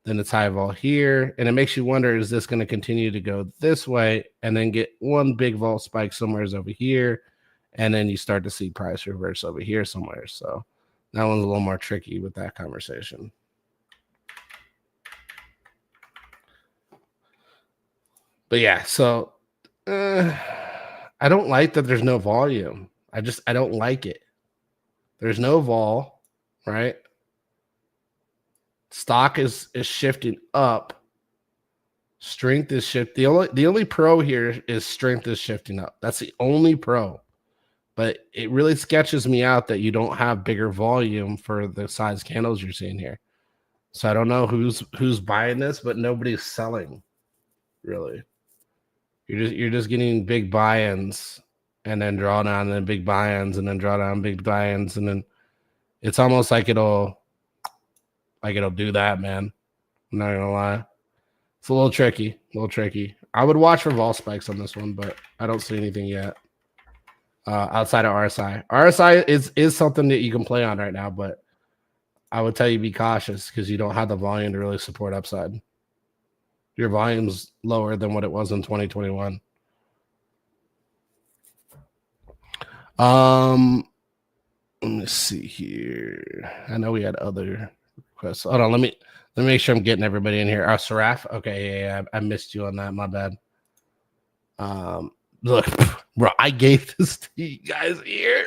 then it's high vol here, and it makes you wonder, is this going to continue to go this way and then get one big vol spike somewhere over here, and then you start to see price reverse over here somewhere. So that one's a little more tricky with that conversation. But yeah, so I don't like that there's no volume. I don't like it. There's no vol, right? Stock is shifting up. Strength is shifting. The only pro here is strength is shifting up. That's the only pro. But it really sketches me out that you don't have bigger volume for the size candles you're seeing here. So I don't know who's buying this, but nobody's selling, really. You're just getting big buy-ins and then draw down and then big buy-ins and then draw down big buy-ins, and then it's almost like it'll do that, man. I'm not gonna lie. It's a little tricky. I would watch for vol spikes on this one, but I don't see anything yet. Outside of RSI. RSI is something that you can play on right now, but I would tell you be cautious because you don't have the volume to really support upside. Your volume's lower than what it was in 2021. Let me see here. I know we had other requests. Hold on, let me make sure I'm getting everybody in here. Saraf. Okay, yeah, I missed you on that. My bad. Look, bro, I gave this to you guys here,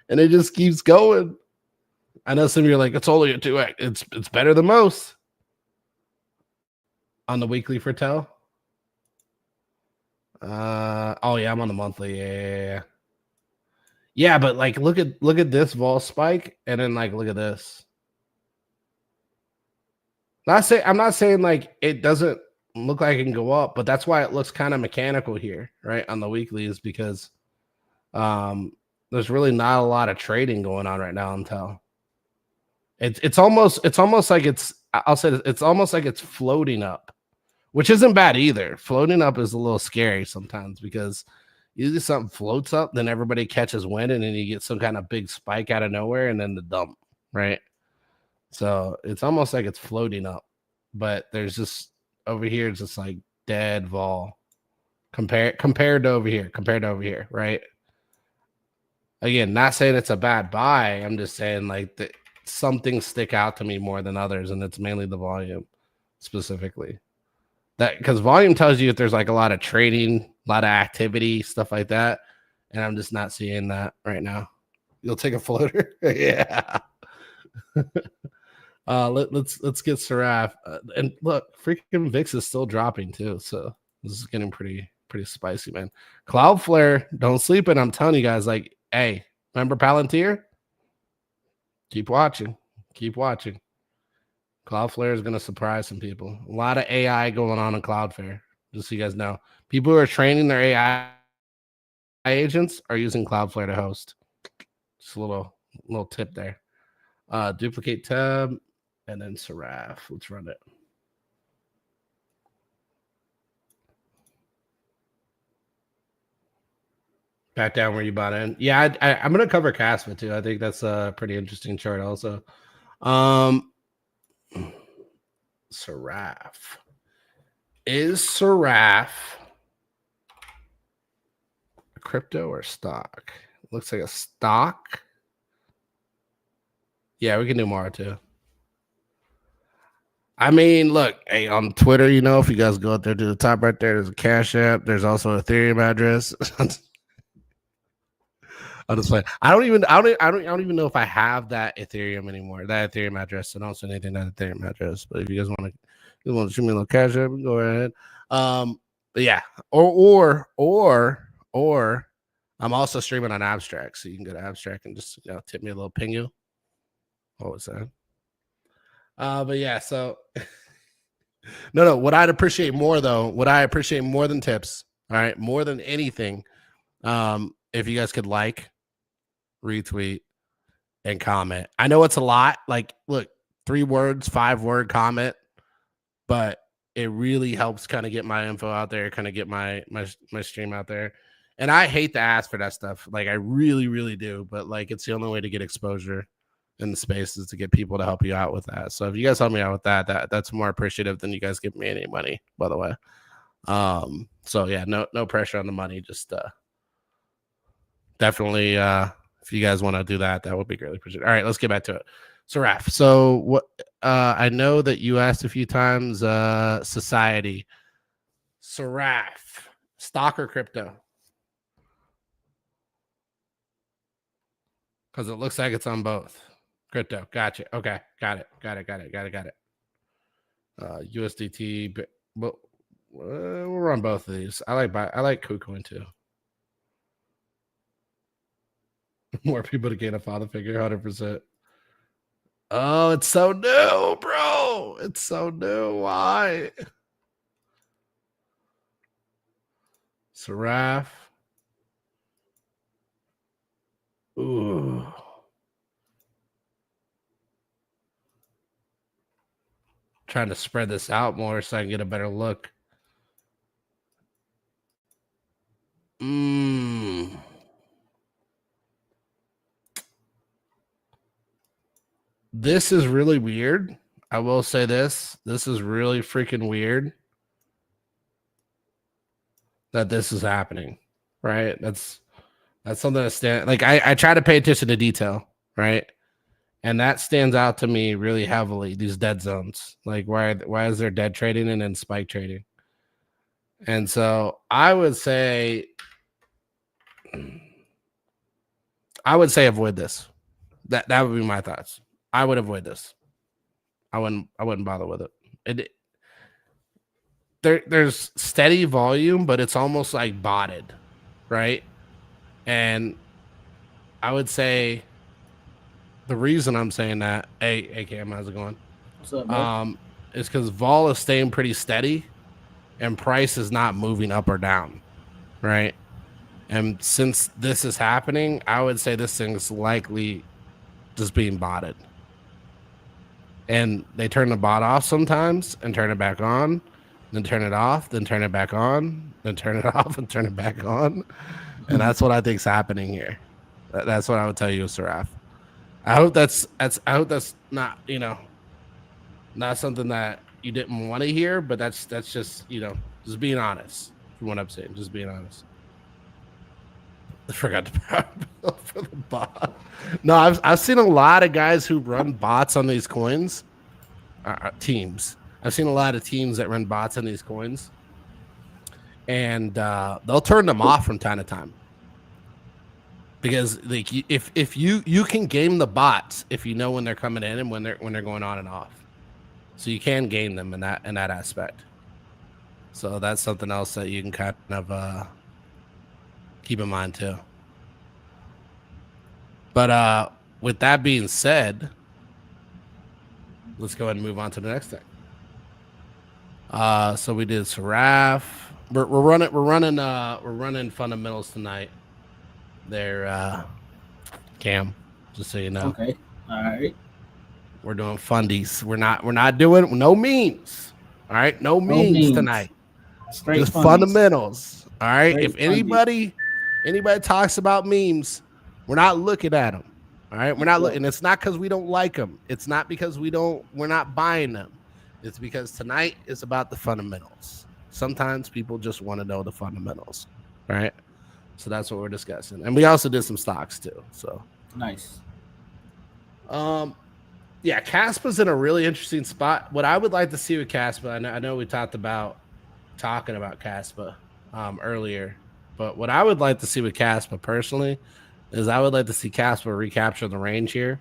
and it just keeps going. I know some of you are like, it's only a 2x. It's better than most. On the weekly for Tell. Oh yeah, I'm on the monthly. Yeah, but like look at this vol spike, and then like look at this. I'm not saying like it doesn't look like it can go up, but that's why it looks kind of mechanical here, right? On the weekly is because there's really not a lot of trading going on right now on Tell. It's almost like I'll say it's almost like it's floating up, which isn't bad either. Floating up is a little scary sometimes because usually something floats up, then everybody catches wind, and then you get some kind of big spike out of nowhere, and then the dump, right? So it's almost like it's floating up, but there's just over here, it's just like dead vol compared to over here, right? Again, not saying it's a bad buy. I'm just saying like some things stick out to me more than others, and it's mainly the volume specifically. That because volume tells you if there's like a lot of trading, a lot of activity, stuff like that, and I'm just not seeing that right now. You'll take a floater, yeah. Let's get Saraf, and look, freaking VIX is still dropping too, so this is getting pretty spicy, man. Cloudflare, don't sleep it. I'm telling you guys, like, hey, remember Palantir? Keep watching. Cloudflare is going to surprise some people. A lot of AI going on in Cloudflare, just so you guys know. People who are training their AI agents are using Cloudflare to host. Just a little tip there. Duplicate tab, and then Saraf. Let's run it. Back down where you bought in. Yeah, I'm going to cover Caspa too. I think that's a pretty interesting chart also. Saraf. Is Saraf a crypto or stock? Looks like a stock. Yeah, we can do more too. I mean, look, hey, on Twitter, if you guys go out there to the top right there, there's a Cash App. There's also an Ethereum address. I'll just play. I don't even know if I have that Ethereum anymore. That Ethereum address. I don't send anything that Ethereum address. But if you guys want to shoot me a little Cash App, go ahead. But yeah, or I'm also streaming on Abstract, so you can go to Abstract and just tip me a little pingu. What was that? But yeah, so no. What I'd appreciate more though, what I appreciate more than tips, all right, more than anything, if you guys could like, retweet, and comment. I know it's a lot. Like, look, 3 words, 5-word comment, but it really helps kind of get my info out there, kind of get my stream out there. And I hate to ask for that stuff. Like, I really, really do. But like, it's the only way to get exposure in the space is to get people to help you out with that. So if you guys help me out with that's more appreciative than you guys give me any money, by the way. So yeah, no pressure on the money. Just definitely if you guys want to do that would be greatly appreciated. All right, let's get back to it. So Raph, so what I know that you asked a few times society. So Raph, stock or crypto? Because it looks like it's on both. Crypto. Gotcha. Okay. Got it. USDT, but we're on both of these. I like KuCoin too. More people to gain a father figure, 100%. Oh, it's so new, bro. It's so new. Why? Seraph. Ooh. Trying to spread this out more so I can get a better look. This is really weird. I will say this. This is really freaking weird that this is happening, right? That's something that stands like I try to pay attention to detail, right? And that stands out to me really heavily, these dead zones. Like why is there dead trading and then spike trading? And so I would say avoid this. That would be my thoughts. I would avoid this. I wouldn't bother with it. There's steady volume, but it's almost like botted, right? And I would say the reason I'm saying that, hey Cam, how's it going? What's up, man? Is because vol is staying pretty steady and price is not moving up or down, right? And since this is happening, I would say this thing's likely just being botted. And they turn the bot off sometimes and turn it back on, then turn it off, then turn it back on, then turn it off and turn it back on. And that's what I think's happening here. That's what I would tell you, Seraph. I hope that's not, not something that you didn't want to hear, but that's just, just being honest from what I'm saying, just being honest. I forgot to power bill for the bot. No, I've seen a lot of guys who run bots on these coins, teams. I've seen a lot of teams that run bots on these coins, and they'll turn them off from time to time because like if you can game the bots if you know when they're coming in and when they're going on and off, so you can game them in that aspect. So that's something else that you can kind of keep in mind too. But with that being said, let's go ahead and move on to the next thing. So we did Seraph. We're running fundamentals tonight. They're Cam, just so you know. Okay. All right. We're doing fundies. We're not doing no memes. All right, no memes tonight. Straight just fundies. Fundamentals. All right. Straight if anybody talks about memes, we're not looking at them. All right. We're not looking. It's not because we don't like them. It's not because we're not buying them. It's because tonight is about the fundamentals. Sometimes people just want to know the fundamentals. All right. So that's what we're discussing. And we also did some stocks too. So nice. Yeah, Kaspa's in a really interesting spot. What I would like to see with Kaspa, I know we talking about Kaspa earlier, but what I would like to see with Kaspa personally is I would like to see Kaspa recapture the range here.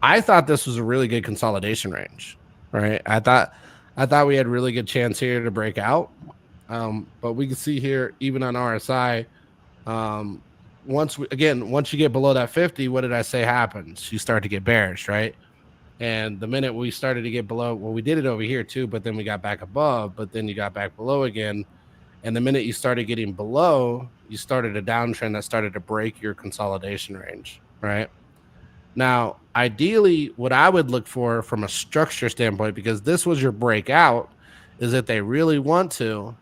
I thought this was a really good consolidation range, right? I thought we had really good chance here to break out, but we can see here even on RSI, once you get below that 50, what did I say happens? You start to get bearish, right? And the minute we started to get below, well, we did it over here too, but then we got back above, but then you got back below again. And the minute you started getting below, you started a downtrend that started to break your consolidation range, right? Now, ideally, what I would look for from a structure standpoint, because this was your breakout, is that they really want to,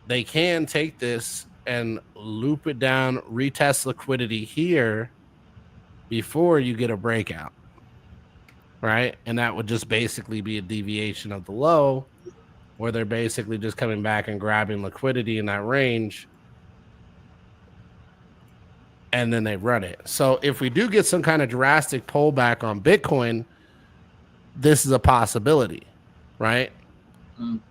they can take this and loop it down, retest liquidity here before you get a breakout, right? And that would just basically be a deviation of the low, where they're basically just coming back and grabbing liquidity in that range, and then they run it. So if we do get some kind of drastic pullback on Bitcoin, this is a possibility, right?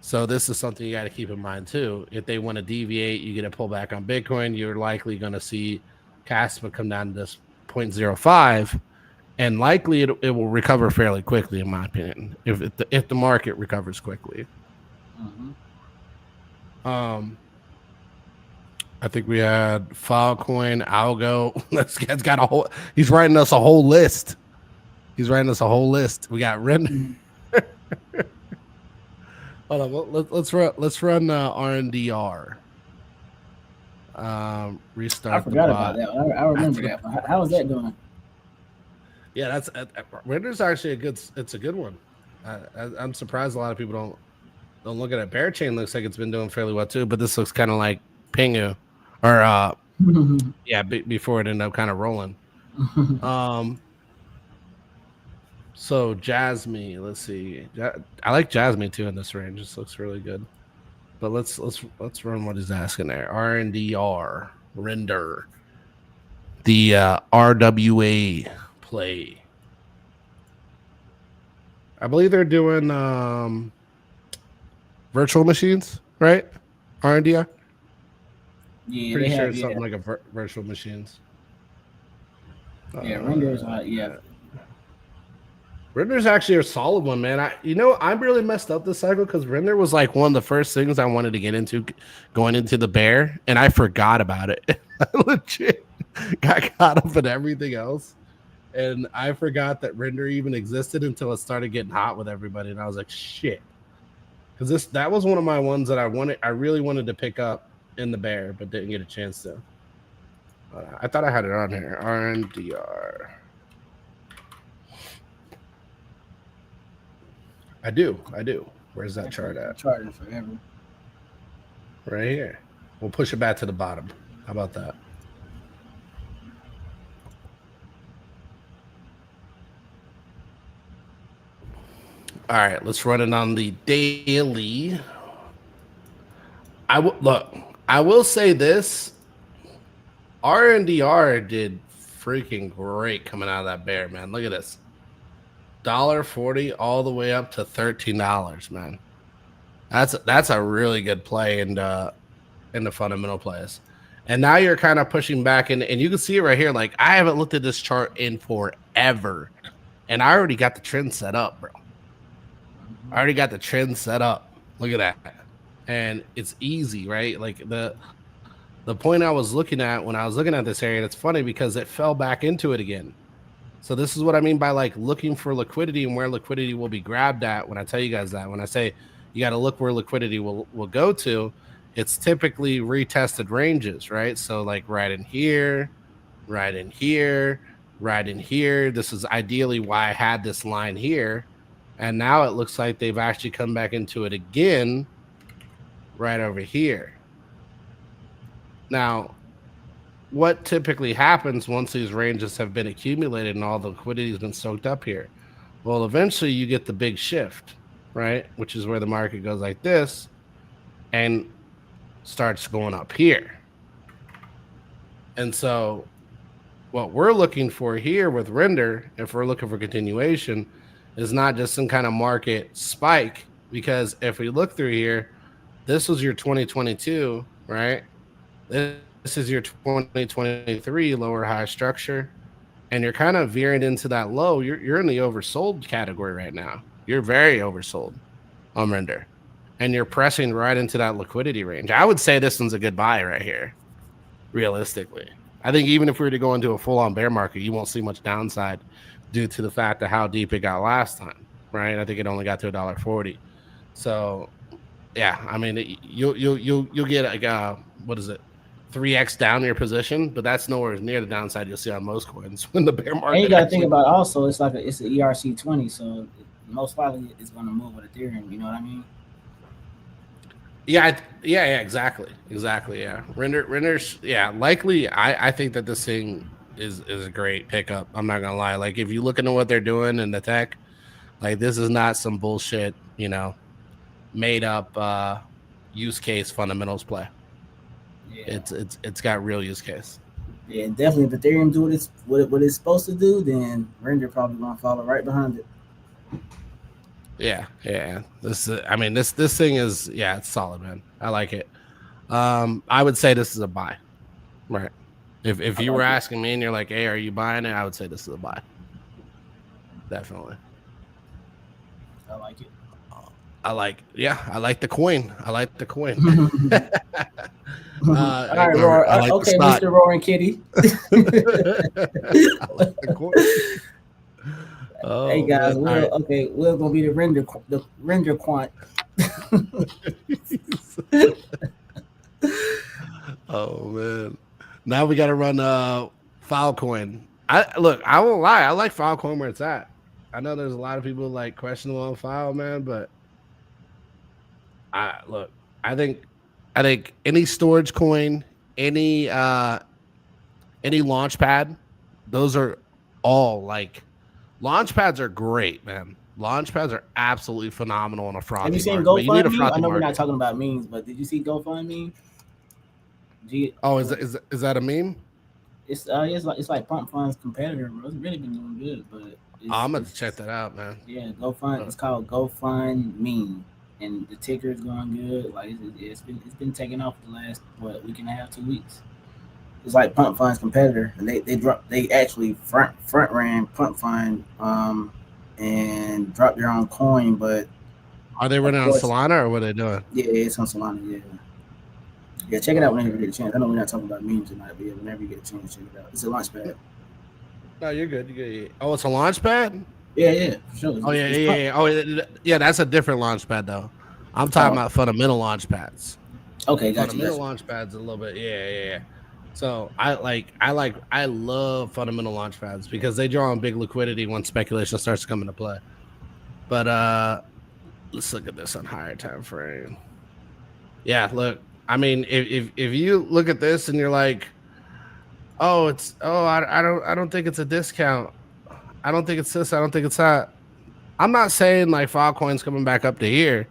So this is something you got to keep in mind too. If they want to deviate, you get a pullback on Bitcoin, you're likely going to see Caspa come down to this 0.05, and likely it will recover fairly quickly, in my opinion, if the market recovers quickly. I think we had Filecoin, Algo. This guy's got a whole. He's writing us a whole list. We got Render. Hold on, let's run RNDR. Restart. I forgot about that. I remember that. How is that doing? Yeah, that's Render's actually a good one. I'm surprised a lot of people don't look at it. Bear Chain looks like it's been doing fairly well too, but this looks kind of like Pingu, or before it ended up kind of rolling. So Jasmine, let's see. I like Jasmine too in this range. This looks really good. But let's run what he's asking there. RNDR, render, the RWA play. I believe they're doing virtual machines, right? RNDR. Yeah, Pretty sure it's something like a virtual machines. Yeah, Render's yeah. Render's actually a solid one, man. I'm really messed up this cycle because Render was like one of the first things I wanted to get into going into the bear, and I forgot about it. I legit got caught up in everything else, and I forgot that Render even existed until it started getting hot with everybody, and I was like, shit. Because that was one of my ones that I really wanted to pick up in the bear, but didn't get a chance to. I thought I had it on here. RNDR. I do. Where's that chart at? Chart is forever. Right here. We'll push it back to the bottom. How about that? All right, let's run it on the daily. I will say this. RNDR did freaking great coming out of that bear, man. Look at this. $1.40 all the way up to $13, man. That's a really good play in the fundamental plays. And now you're kind of pushing back, and you can see it right here. Like, I haven't looked at this chart in forever, and I already got the trend set up, bro. I already got the trend set up. Look at that. And it's easy, right? Like the point I was looking at when I was looking at this area, and it's funny because it fell back into it again. So this is what I mean by like looking for liquidity and where liquidity will be grabbed at. When I tell you guys that, when I say you got to look where liquidity will go to, it's typically retested ranges, right? So like right in here, right in here, right in here. This is ideally why I had this line here. And now it looks like they've actually come back into it again right over here. Now, what typically happens once these ranges have been accumulated and all the liquidity has been soaked up here? Well, eventually you get the big shift, right? Which is where the market goes like this and starts going up here. And so what we're looking for here with Render, if we're looking for continuation, is not just some kind of market spike, because if we look through here, this was your 2022, right? This is your 2023 lower high structure, and you're kind of veering into that low. You're in the oversold category right now. You're very oversold on Render, and you're pressing right into that liquidity range. I would say this one's a good buy right here, realistically. I think even if we were to go into a full on bear market, you won't see much downside due to the fact of how deep it got last time, right? I think it only got to $1.40. So yeah, I mean, you'll get like what is it, 3x down your position, but that's nowhere near the downside you'll see on most coins when the bear market. And you got to think about also, it's like it's an ERC20, so most likely it's going to move with Ethereum. You know what I mean? Yeah, exactly. Yeah, renders. Yeah, likely. I think that this thing is a great pickup. I'm not gonna lie. Like if you look into what they're doing in the tech, like this is not some bullshit, made up use case fundamentals play. Yeah. It's got real use case. Yeah, definitely. If Ethereum do what it's supposed to do, then Render probably gonna follow right behind it. Yeah. This thing is it's solid, man. I like it. I would say this is a buy, right? If you were asking me and you're like, hey, are you buying it? I would say this is a buy. Definitely. I like it. I like the coin. I like the coin. All right, Roar. Okay, Mr. Roaring Kitty. I like the coin. Oh, hey guys, we're gonna be the render quant. Oh man, now we got to run Filecoin. I won't lie, I like Filecoin where it's at. I know there's a lot of people like questionable on File, man, but I think any storage coin, any launchpad, those are all like. Launchpads are great, man. Launchpads are absolutely phenomenal in a frothy market. Have you seen GoFundMe? I know we're not talking about memes, but did you see GoFundMe? Is that a meme? It's like Pump Fund's competitor, bro. It's really been doing good, but I'm gonna check that out, man. Yeah, GoFund. It's called GoFundMe, and the ticker is going good. Like it's been taking off the last week and a half, 2 weeks. It's like Pump Fund's competitor, and they actually front ran Pump Fund and dropped their own coin. But are they running on Solana or what are they doing? Yeah, it's on Solana. Yeah, check it out whenever you get a chance. I know we're not talking about memes tonight, but whenever you get a chance, check it out. It's a launchpad. No, you're good. Oh, it's a launchpad? Yeah, for sure. Oh yeah. Oh yeah, that's a different launchpad though. I'm talking about fundamental launchpads. Okay, gotcha. Fundamental launchpads a little bit. Yeah. So I love fundamental launchpads because they draw on big liquidity when speculation starts to come into play. But let's look at this on higher time frame. Yeah, look. I mean, if you look at this and you're like, I don't think it's a discount. I don't think it's this. I don't think it's that. I'm not saying like Filecoin's coming back up to here,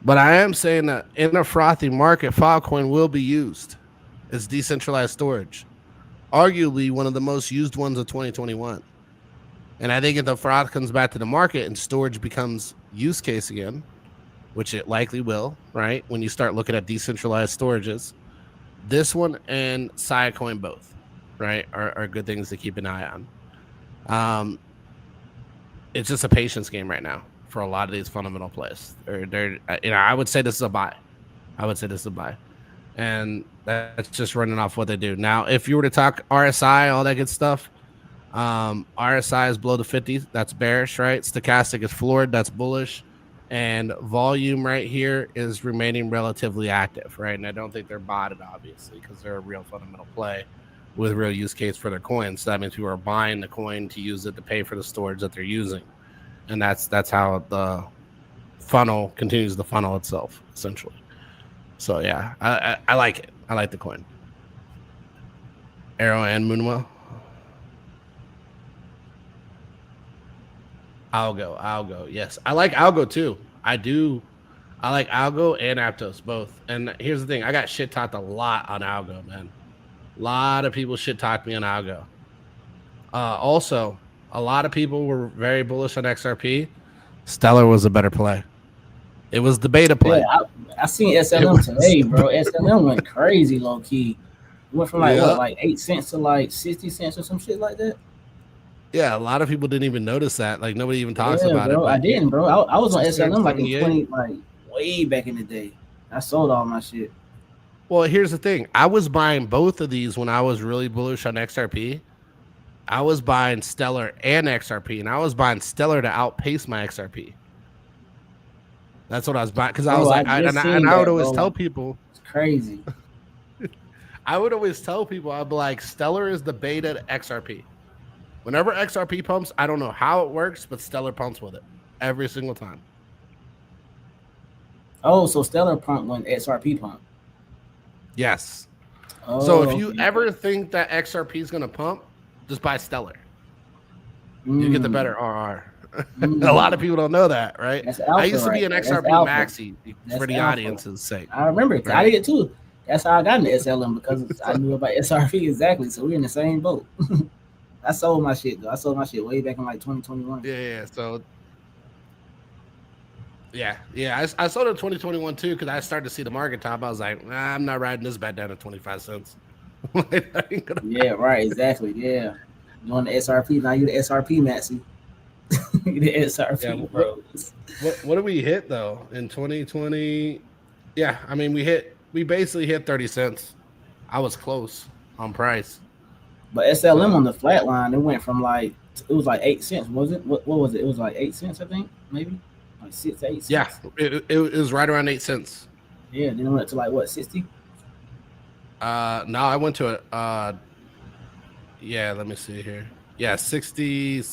but I am saying that in a frothy market, Filecoin will be used. It's decentralized storage, arguably one of the most used ones of 2021. And I think if the froth comes back to the market and storage becomes use case again, which it likely will, right? When you start looking at decentralized storages, this one and Siacoin both, right, are good things to keep an eye on. It's just a patience game right now for a lot of these fundamental plays. I would say this is a buy. And that's just running off what they do. Now, if you were to talk RSI, all that good stuff, RSI is below the 50. That's bearish, right? Stochastic is floored. That's bullish. And volume right here is remaining relatively active, right? And I don't think they're botted, obviously, because they're a real fundamental play with real use case for their coins. So that means people are buying the coin to use it to pay for the storage that they're using. And that's how the funnel continues the funnel itself, essentially. So yeah, I like it. I like the coin. Arrow and Moonwell. Algo. Yes, I like Algo too. I do. I like Algo and Aptos both. And here's the thing: I got shit talked a lot on Algo, man. A lot of people shit talked me on Algo. Also, a lot of people were very bullish on XRP. Stellar was a better play. It was the beta play. Yeah, I seen SLM today, bro. SLM went crazy low key. It went from like 8 cents to like 60 cents or some shit like that. Yeah, a lot of people didn't even notice that. Like nobody even talks about bro, it. I didn't, bro. I was on SLM like in 20, like way back in the day. I sold all my shit. Well, here's the thing. I was buying both of these when I was really bullish on XRP. I was buying Stellar and XRP, and I was buying Stellar to outpace my XRP. That's what I was buying because I was Bro, I like, just and seen I would that, always bro. tell people, It's crazy. I'd be like, Stellar is the beta to XRP. Whenever XRP pumps, I don't know how it works, but Stellar pumps with it every single time. Oh, so Stellar pump when XRP pump. Yes. Oh, So if you okay. ever think that XRP is going to pump, just buy Stellar. You get the better RR. A lot of people don't know that, right? That's alpha I used to be an right there. XRP That's alpha. maxi for the alpha. audience's sake. I remember it. Right. I did too. That's how I got into SLM because I knew about SRP exactly. So we're in the same boat. I sold my shit though. I sold my shit way back in like 2021. Yeah. So yeah. I sold it in 2021 too because I started to see the market top. I was like, nah, I'm not riding this bet down to 25 cents. Yeah, right. Exactly. Yeah. You on the SRP now? You the SRP maxi. You the SRP, Yeah, bro. What did we hit though in 2020? Yeah, I mean we basically hit 30 cents. I was close on price. But SLM on the flat line, it went from like it was like 8 cents, was it? What was it? It was like 8 cents, I think, maybe like 6 to 8 cents. Yeah, it was right around 8 cents. Yeah, then it went to like what 60? No, I went to it. Yeah, let me see here. Yeah, 60.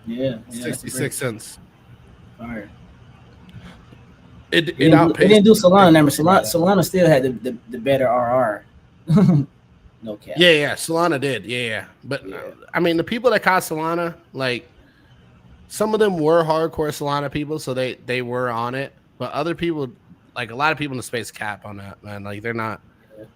Yeah, 66 cents. All right. It It outpaced. didn't do Solana number. Solana still had the better RR. No cap. Yeah. Solana did. Yeah. But Yeah. I mean, the people that caught Solana, like some of them were hardcore Solana people, so they were on it. But other people, like a lot of people in the space, cap on that, man. Like they're not.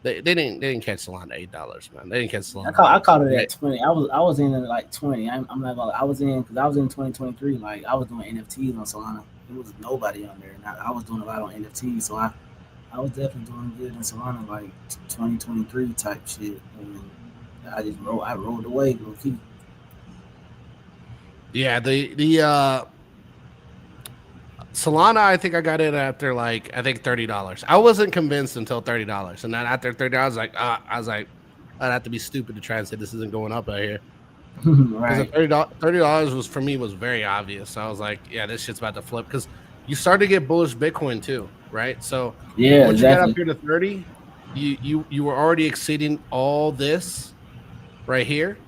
They didn't catch Solana $8, man. They didn't catch Solana. I caught it at 20. I was in at like 20. I'm not gonna. I was in because I was in 2023. Like I was doing NFTs on Solana. There was nobody on there. And I was doing a lot on NFTs, so I was definitely doing good in Solana, like 2023 type shit. And I rolled away, low key. Yeah, the Solana, I think I got in after like I think $30. I wasn't convinced until $30, and then after $30, I was like, I'd have to be stupid to try and say this isn't going up out here. Right. $30 was for me was very obvious. So I was like, yeah, this shit's about to flip because you started to get bullish Bitcoin too, right? So Yeah, once exactly. you got up here to 30, you were already exceeding all this right here,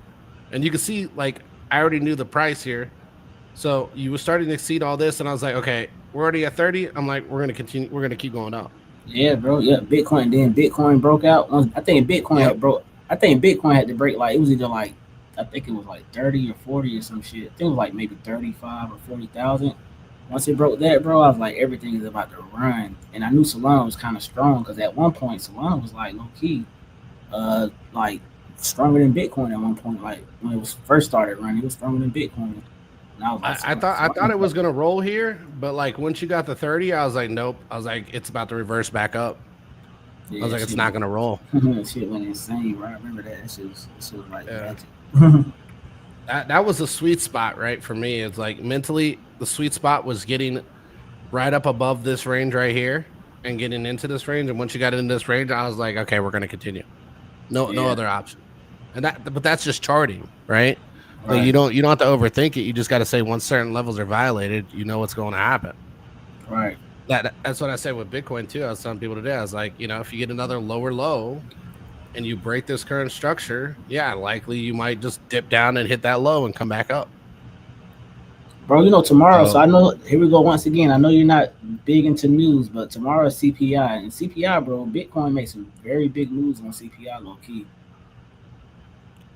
and you can see like I already knew the price here. So you were starting to exceed all this, and I was like, okay, we're already at 30. I'm like, we're gonna continue. We're gonna keep going up. Yeah, bro. Yeah, Bitcoin. Then Bitcoin broke out. I think Bitcoin had broke. I think Bitcoin had to break like it was either like I think it was like 30 or 40 or some shit. I think it was like maybe 35 or 40,000. Once it broke that, bro, I was like everything is about to run, and I knew Solana was kind of strong because at one point Solana was like low key, like stronger than Bitcoin at one point. Like when it was first started running, it was stronger than Bitcoin. And I was like, I thought it was gonna roll here, but like once you got to 30, I was like, nope. I was like, it's about to reverse back up. Yeah, I was like, it's not gonna roll. Shit went insane, right? I remember that. That shit was like That was the sweet spot, right? For me, it's like mentally, the sweet spot was getting right up above this range right here and getting into this range. And once you got in this range, I was like, okay, we're gonna continue. No other option. And but that's just charting, right? Right. Like you don't have to overthink it. You just got to say once certain levels are violated, you know what's going to happen. Right. That's what I said with Bitcoin too. I was telling people today, I was like, if you get another lower low and you break this current structure, yeah, likely you might just dip down and hit that low and come back up. Bro, tomorrow, so I know, here we go once again. I know you're not big into news, but tomorrow is CPI. And CPI, bro, Bitcoin makes some very big moves on CPI, low key.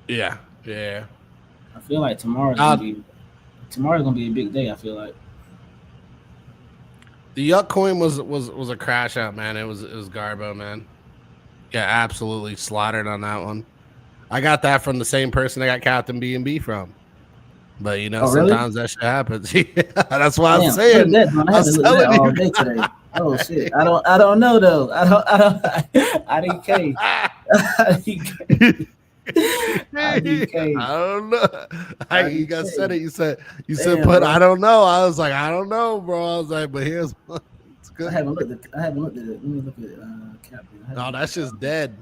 Yeah. I feel like tomorrow's gonna be a big day. I feel like the Yuck coin was a crash out, man. It was Garbo, man. Yeah, absolutely slaughtered on that one. I got that from the same person I got Captain BNB from. But sometimes that shit happens. That's why I'm saying. I had to look at that all day today. Oh shit! I don't know though. I didn't care. I don't know. You guys said it. You said Damn, put. bro. I don't know. I was like, I don't know, bro. I was like, but here's what's I haven't looked at. I haven't looked at it. Let me look at Captain. No, that's just dead.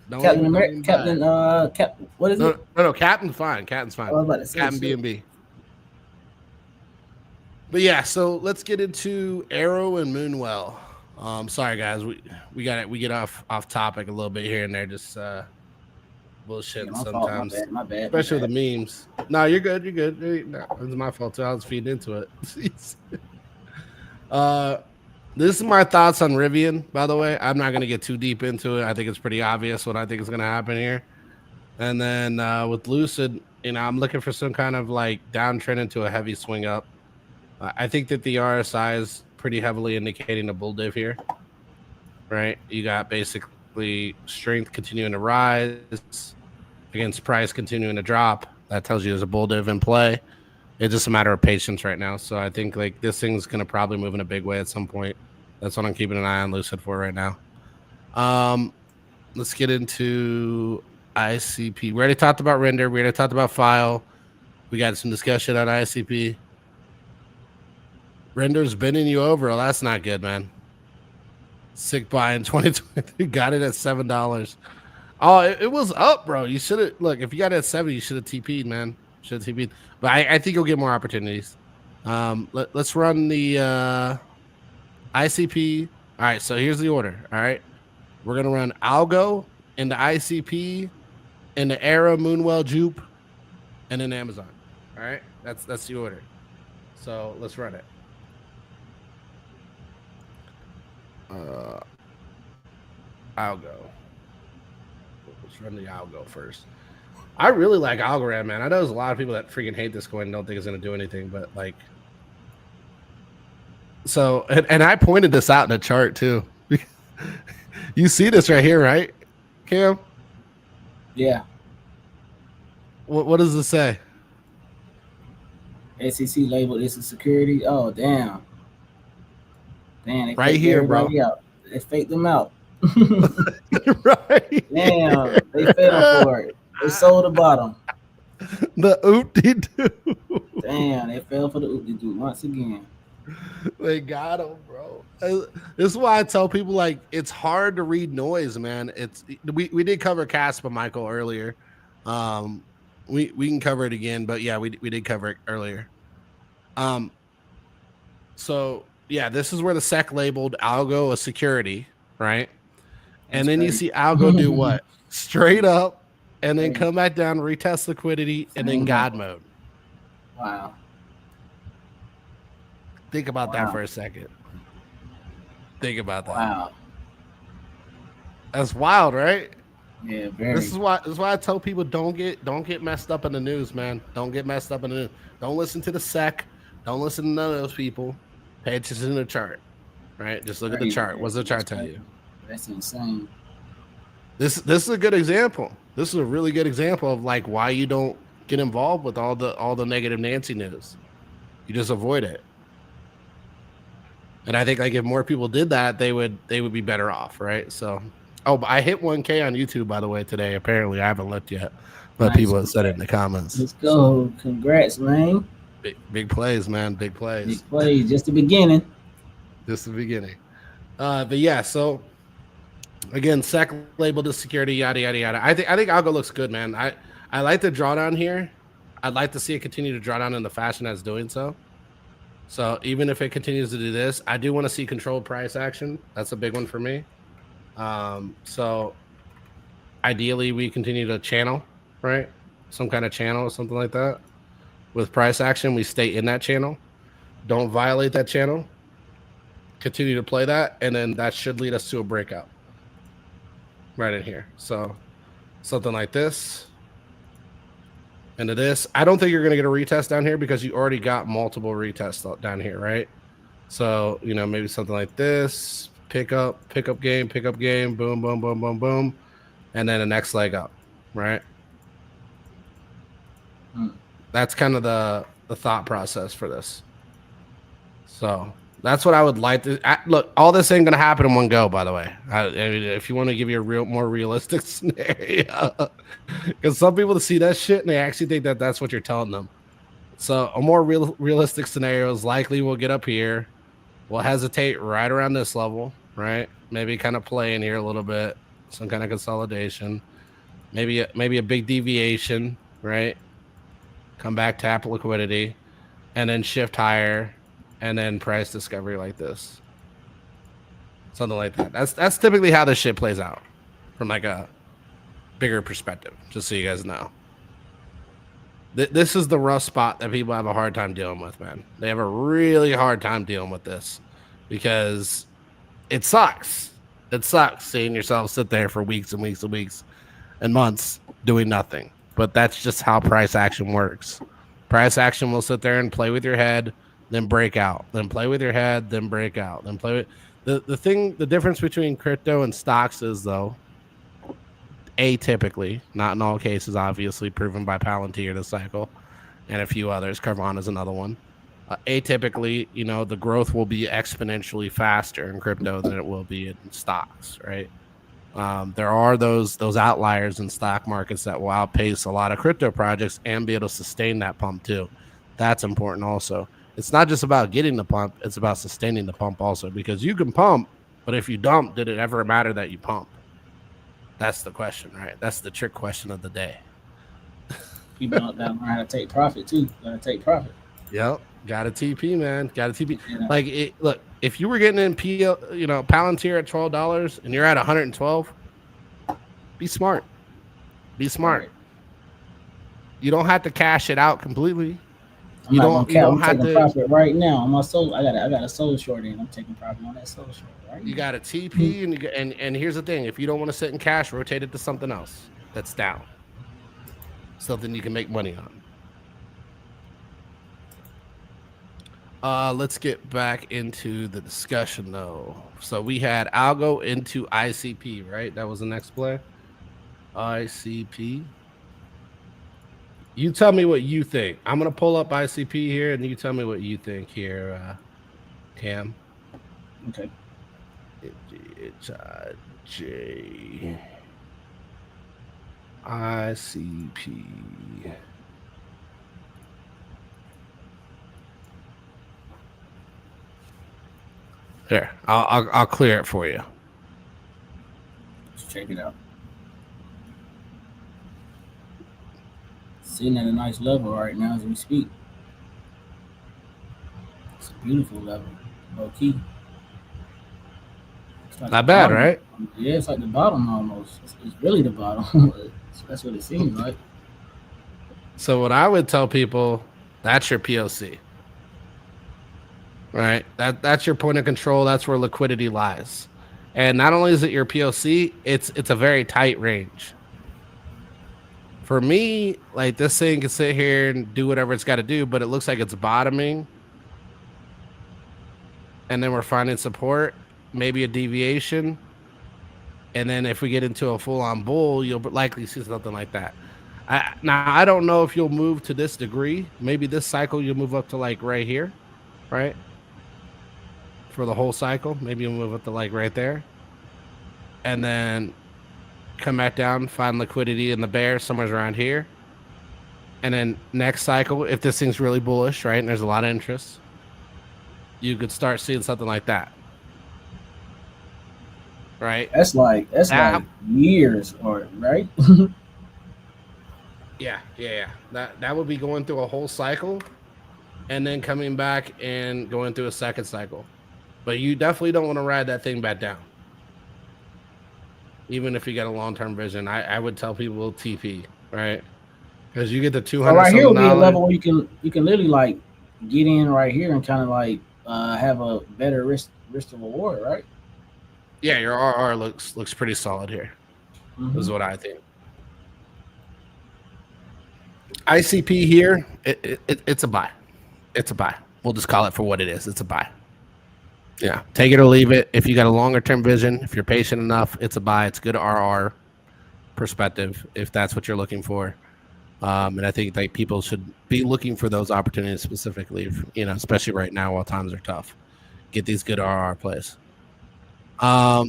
Don't Captain even- America. don't even Captain. buy it. What is No, it? no, Captain's fine. Captain's fine. I was about to say, Captain shit. B&B. But yeah, so let's get into Arrow and Moonwell. Sorry guys, we get off topic a little bit here and there, just bullshit Yeah, my fault, sometimes, my bad. especially with the memes. No, you're good. You're good. No, it's my fault too. I was feeding into it. This is my thoughts on Rivian. By the way, I'm not gonna get too deep into it. I think it's pretty obvious what I think is gonna happen here. And then with Lucid, I'm looking for some kind of like downtrend into a heavy swing up. I think that the RSI is pretty heavily indicating a bull div here, right? You got basically strength continuing to rise against price continuing to drop. That tells you there's a bull div in play. It's just a matter of patience right now. So I think like this thing's going to probably move in a big way at some point. That's what I'm keeping an eye on Lucid for right now. Let's get into ICP. We already talked about render. We already talked about file. We got some discussion on ICP. Render's bending you over. Oh, that's not good, man. Sick buy in 2023. Got it at $7. Oh, it was up, bro. You should have if you got it at 7, you should have TP'd, man. Should have TP'd. But I think you'll get more opportunities. Let's run the ICP. All right, so here's the order. All right. We're gonna run Algo into ICP, into Arrow, Moonwell, Jupe, and then Amazon. All right, that's the order. So let's run it. Algo. Let's run the Algo first. I really like Algorand, man. I know there's a lot of people that freaking hate this coin and don't think it's gonna do anything, but like, so and I pointed this out in the chart too. You see this right here, right, Cam? Yeah. What does it say? SEC labeled this a security. Oh damn. Damn, they Right faked here, bro. everybody out. They faked them out. Right. Damn, they fell for it. They sold the bottom. The oop-de-doo. Damn, they fell for the oop-de-doo once again. They got him, bro. This is why I tell people like it's hard to read noise, man. We did cover Caspa, Michael, earlier. We can cover it again, but yeah, we did cover it earlier. So yeah, this is where the SEC labeled Algo a security, right? And then you see Algo do what? Straight up, and then come back down, retest liquidity, and then God mode. Wow. Think about that for a second. Think about that. Wow. That's wild, right? Yeah, very. This is why I tell people don't get messed up in the news, man. Don't get messed up in the news. Don't listen to the SEC. Don't listen to none of those people. Pay attention to the chart, right? Just look at the chart. What's the chart tell you? That's insane. This is a good example. This is a really good example of like why you don't get involved with all the negative Nancy news. You just avoid it. And I think like if more people did that, they would be better off, right? So, but I hit 1K on YouTube by the way today. Apparently, I haven't looked yet, but Nice. people have said it in the comments. Let's go. Congrats, man. Big plays, man. Big plays. Big plays. Just the beginning. Just the beginning. But yeah, so again, SEC labeled as security, yada yada yada. I think Algo looks good, man. I like the drawdown here. I'd like to see it continue to draw down in the fashion that's doing so. So even if it continues to do this, I do want to see controlled price action. That's a big one for me. So ideally we continue to channel, right? Some kind of channel or something like that. With price action, we stay in that channel. Don't violate that channel. Continue to play that, and then that should lead us to a breakout. Right in here. So something like this. Into this. I don't think you're going to get a retest down here because you already got multiple retests down here, right? So, maybe something like this. Pick up game, boom, boom, boom, boom, boom. And then the next leg up, right? That's kind of the thought process for this. So that's what I would like to look. All this ain't gonna happen in one go, by the way. I mean, if you want to give you a more realistic scenario, because some people see that shit and they actually think that that's what you're telling them. So a more realistic scenario is likely we'll get up here, We'll hesitate right around this level, right? Maybe kind of play in here a little bit, some kind of consolidation, maybe a big deviation, right? Come back, tap liquidity, and then shift higher, and then price discovery like this, something like that. That's typically how this shit plays out from like a bigger perspective. Just so you guys know. This is the rough spot that people have a hard time dealing with, man. They have a really hard time dealing with this because it sucks. It sucks seeing yourself sit there for weeks and weeks and weeks and months doing nothing. But that's just how price action works. Price action will sit there and play with your head, then break out, then play with your head, then break out, then play with the difference between crypto and stocks is though, atypically, not in all cases, obviously proven by Palantir this cycle and a few others. Carvana is another one. Atypically, the growth will be exponentially faster in crypto than it will be in stocks, right? There are those outliers in stock markets that will outpace a lot of crypto projects and be able to sustain that pump too. That's important also. It's not just about getting the pump, it's about sustaining the pump also, because you can pump, but if you dump, did it ever matter that you pump? That's the question, right? That's the trick question of the day. People don't learn how to take profit too. Gotta take profit. Yep. Got a TP, man. Got a TP. Yeah. Like, look, if you were getting in Palantir at $12 and you're at 112, be smart. Be smart. Right. You don't have to cash it out completely. I'm taking profit right now on my soul. I got a soul short in. I'm taking profit on that soul short right You got a TP, and here's the thing: if you don't want to sit in cash, rotate it to something else that's down, something you can make money on. Let's get back into the discussion though. So we had Algo into ICP, right? That was the next play. ICP. You tell me what you think. I'm gonna pull up ICP here, and you tell me what you think here, Cam. Okay. It's J ICP. There, I'll clear it for you. Let's check it out. Sitting at a nice level right now as we speak. It's a beautiful level, low key. Like not bad, bottom. Right? Yeah, it's like the bottom almost. It's really the bottom. That's what it seems like. So what I would tell people, that's your POC. Right? That's your point of control. That's where liquidity lies. And not only is it your POC, it's a very tight range. For me, like this thing can sit here and do whatever it's got to do, but it looks like it's bottoming. And then we're finding support, maybe a deviation. And then if we get into a full-on bull, you'll likely see something like that. I don't know if you'll move to this degree. Maybe this cycle you'll move up to like right here, right? For the whole cycle, maybe you'll move up to like right there. And then come back down, find liquidity in the bear somewhere around here. And then next cycle, if this thing's really bullish, right, and there's a lot of interest, you could start seeing something like that. Right? That's like years, or right? Yeah. That would be going through a whole cycle and then coming back and going through a second cycle. But you definitely don't want to ride that thing back down. Even if you got a long-term vision, I would tell people TP, right? Because you get the 200. Right here will be a level where you can literally like get in right here and kind of like have a better risk to reward, right? Yeah, your RR looks pretty solid here. Mm-hmm. Is what I think. ICP here, it's a buy. It's a buy. We'll just call it for what it is. It's a buy. Yeah, take it or leave it. If you got a longer term vision, if you're patient enough, it's a buy. It's good RR perspective if that's what you're looking for. And I think that people should be looking for those opportunities specifically, especially right now while times are tough. Get these good RR plays. All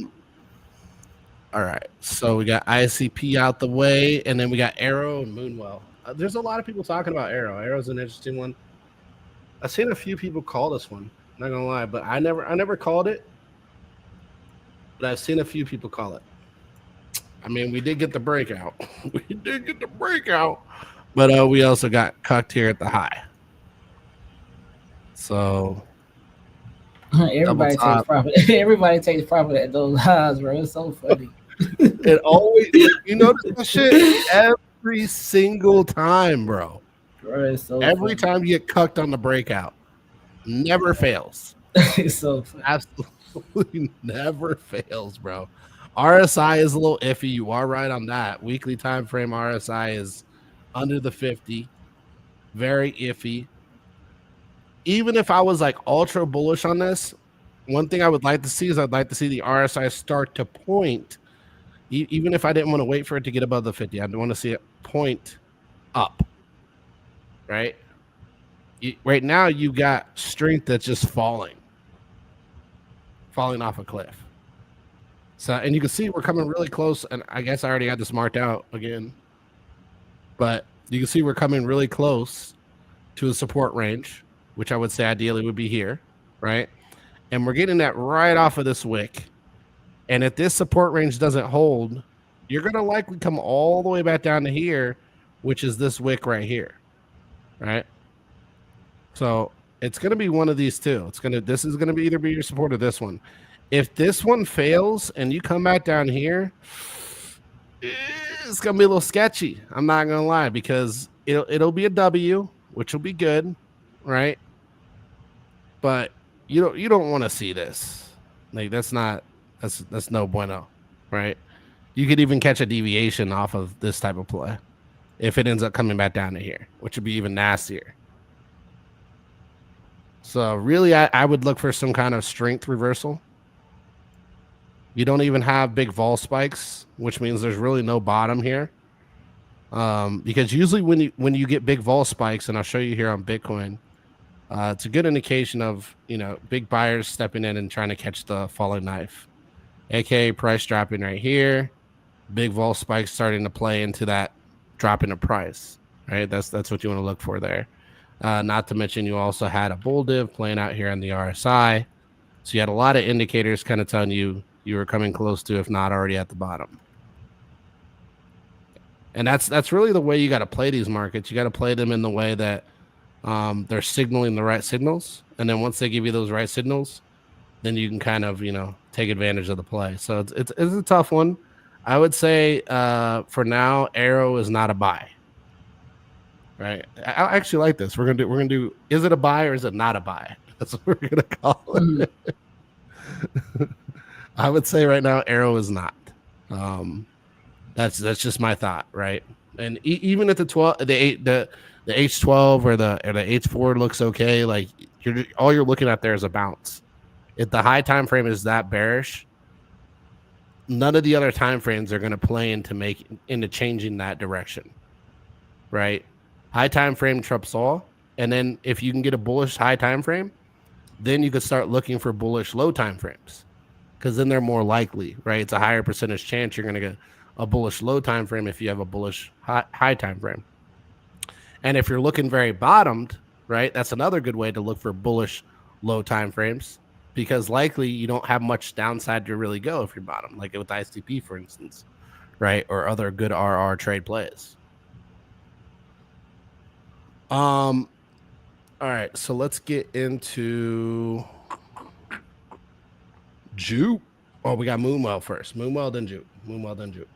right, so we got ICP out the way, and then we got Arrow and Moonwell. There's a lot of people talking about Arrow. Arrow's an interesting one. I've seen a few people call this one. Not gonna lie, but I never called it, but I've seen a few people call it. I mean, we did get the breakout. We did get the breakout, but we also got cucked here at the high. So double Everybody takes top. profit. Everybody takes profit at those highs, bro. It's so funny. It always, you notice this shit every single time, bro. Bro, it's so Every funny. time you get cucked on the breakout, never fails. It's so funny. Absolutely never fails, bro. RSI is a little iffy. You are right on that. Weekly time frame RSI is under the 50. Very iffy. Even if I was like ultra bullish on this, one thing I would like to see is I'd like to see the RSI start to point. Even if I didn't want to wait for it to get above the 50, I'd want to see it point up. Right? Right now, you got strength that's just falling off a cliff. So, and you can see we're coming really close. And I guess I already got this marked out again, but you can see we're coming really close to a support range, which I would say ideally would be here, right? And we're getting that right off of this wick. And if this support range doesn't hold, you're going to likely come all the way back down to here, which is this wick right here, right? So it's going to be one of these two. This is going to be either be your support or this one. If this one fails and you come back down here, it's going to be a little sketchy. I'm not going to lie, because it'll be a W, which will be good, right? But you don't want to see this. Like that's no bueno, right? You could even catch a deviation off of this type of play if it ends up coming back down to here, which would be even nastier. So really, I would look for some kind of strength reversal. You don't even have big vol spikes, which means there's really no bottom here. Because usually when you get big vol spikes, and I'll show you here on Bitcoin, it's a good indication of big buyers stepping in and trying to catch the falling knife, aka price dropping right here, big vol spikes starting to play into that drop in the price, right? That's what you want to look for there. Not to mention you also had a bull div playing out here on the RSI, so you had a lot of indicators kind of telling you were coming close to, if not already at the bottom. And that's really the way you got to play these markets. You got to play them in the way that they're signaling the right signals, and then once they give you those right signals, then you can kind of take advantage of the play. So it's a tough one. I would say for now, Arrow is not a buy. Right? I actually like this. We're gonna do. Is it a buy or is it not a buy? That's what we're gonna call it. I would say right now, Arrow is not. That's just my thought, right? And even at the H12 or the H4 looks okay. Like all you're looking at there is a bounce. If the high time frame is that bearish, none of the other time frames are going to play into changing that direction, right? High time frame trumps all, and then if you can get a bullish high time frame, then you could start looking for bullish low time frames, because then they're more likely, right? It's a higher percentage chance you're going to get a bullish low time frame if you have a bullish high time frame. And if you're looking very bottomed, right, that's another good way to look for bullish low time frames, because likely you don't have much downside to really go if you're bottom, like with ICP, for instance, right, or other good RR trade plays. All right, so let's get into Jupe. Oh, we got Moonwell first. Moonwell, then Jupe. Moonwell, then Jupe.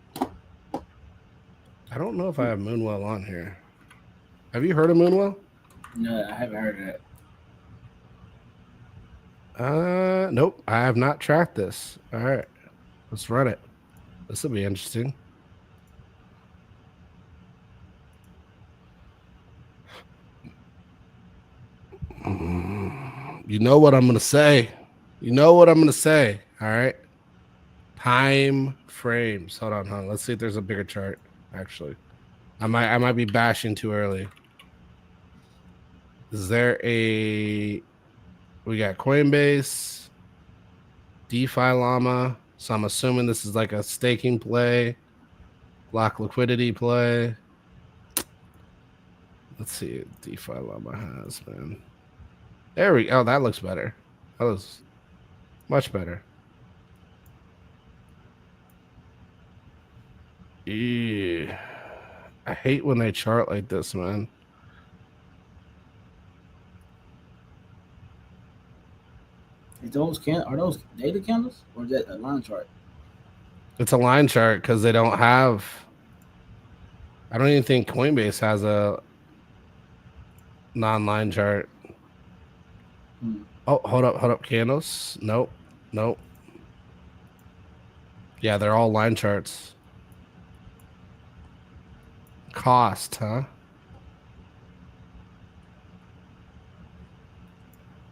I don't know if I have Moonwell on here. Have you heard of Moonwell? No, I haven't heard of that. Nope. I have not tracked this. All right, let's run it. This will be interesting. You know what I'm going to say. All right. Time frames. Hold on. Let's see if there's a bigger chart. Actually, I might be bashing too early. Is there we got Coinbase, DeFi Llama. So I'm assuming this is like a staking play, block liquidity play. Let's see what DeFi Llama has, man. There we go. Oh, that looks better. That was much better. Yeah. I hate when they chart like this, man. Are those data candles or is that a line chart? It's a line chart because they don't have. I don't even think Coinbase has a non-line chart. Oh, hold up, candles. Nope. Yeah, they're all line charts. Cost, huh?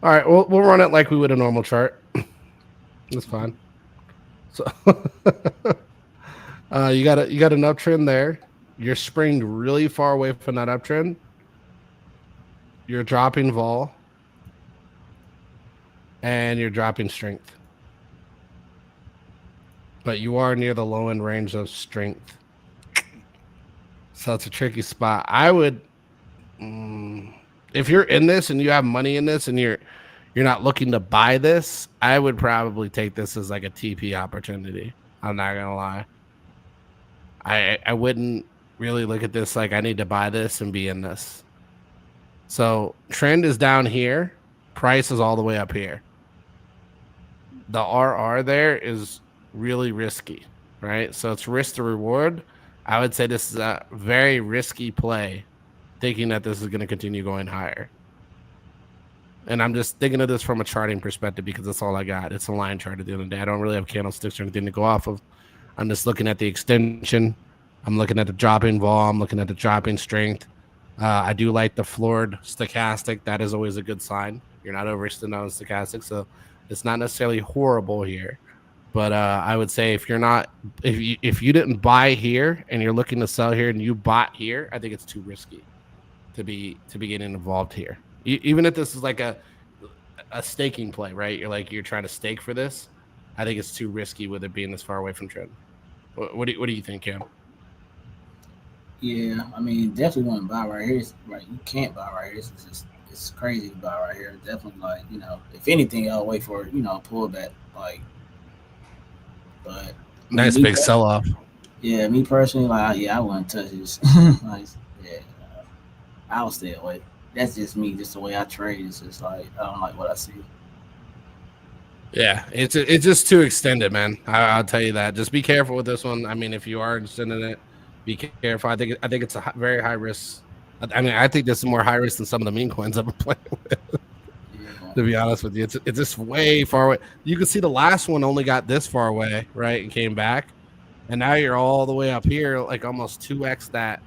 All right, we'll run it like we would a normal chart. That's fine. So you got an uptrend there. You're springed really far away from that uptrend. You're dropping vol, and you're dropping strength. But you are near the low end range of strength. So it's a tricky spot. I would, if you're in this and you have money in this and you're not looking to buy this, I would probably take this as like a TP opportunity. I'm not gonna lie. I wouldn't really look at this like I need to buy this and be in this. So trend is down here, price is all the way up here. The RR there is really risky, right? So it's risk to reward. I would say this is a very risky play, thinking that this is going to continue going higher. And I'm just thinking of this from a charting perspective because that's all I got. It's a line chart at the end of the day. I don't really have candlesticks or anything to go off of. I'm just looking at the extension. I'm looking at the dropping vol. I'm looking at the dropping strength. I do like the floored stochastic. That is always a good sign. You're not overextended on stochastic, so it's not necessarily horrible here. But I would say if you didn't buy here and you're looking to sell here and you bought here, I think it's too risky to be getting involved here. Even if this is like a staking play, right? You're trying to stake for this. I think it's too risky with it being this far away from trend. What do you think, Cam? Yeah, I mean, definitely wouldn't buy right here. Right, you can't buy right here. It's crazy to buy right here. Definitely, like, if anything, I'll wait for a pullback. Like, but nice big sell off. Yeah, me personally, I wouldn't touch this. Like, yeah, I'll stay away. That's just me, just the way I trade. It's just like I don't like what I see. Yeah, it's just too extended, man. I'll tell you that. Just be careful with this one. I mean, if you are interested in it, be careful. I think it's a very high risk. I mean, I think this is more high risk than some of the meme coins I've been playing with. Yeah. To be honest with you, it's just way far away. You can see the last one only got this far away, right, and came back, and now you're all the way up here, like almost 2x that.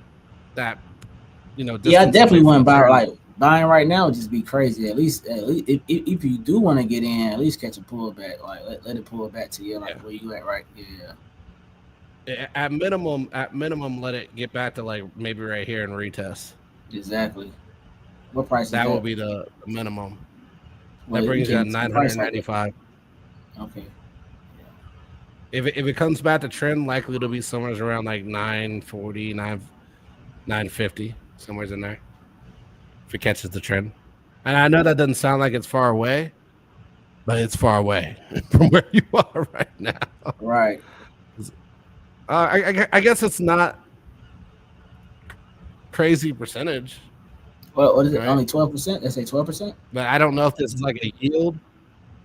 Yeah, I definitely wouldn't buy. Like, buying right now would just be crazy. At least if you do want to get in, at least catch a pullback. Like let it pull back to you, like where you at, right? Yeah. At minimum, let it get back to like maybe right here and retest. Exactly. What price? That will be the minimum. Well, that brings you at 995. Okay. Yeah. If it comes back to trend, likely it'll be somewhere around like 940, 950, somewhere in there. If it catches the trend. And I know that doesn't sound like it's far away, but it's far away from where you are right now. Right. I guess it's not crazy percentage. Well, what is it? Right? Only 12%? They say 12%? But I don't know if this is like a yield.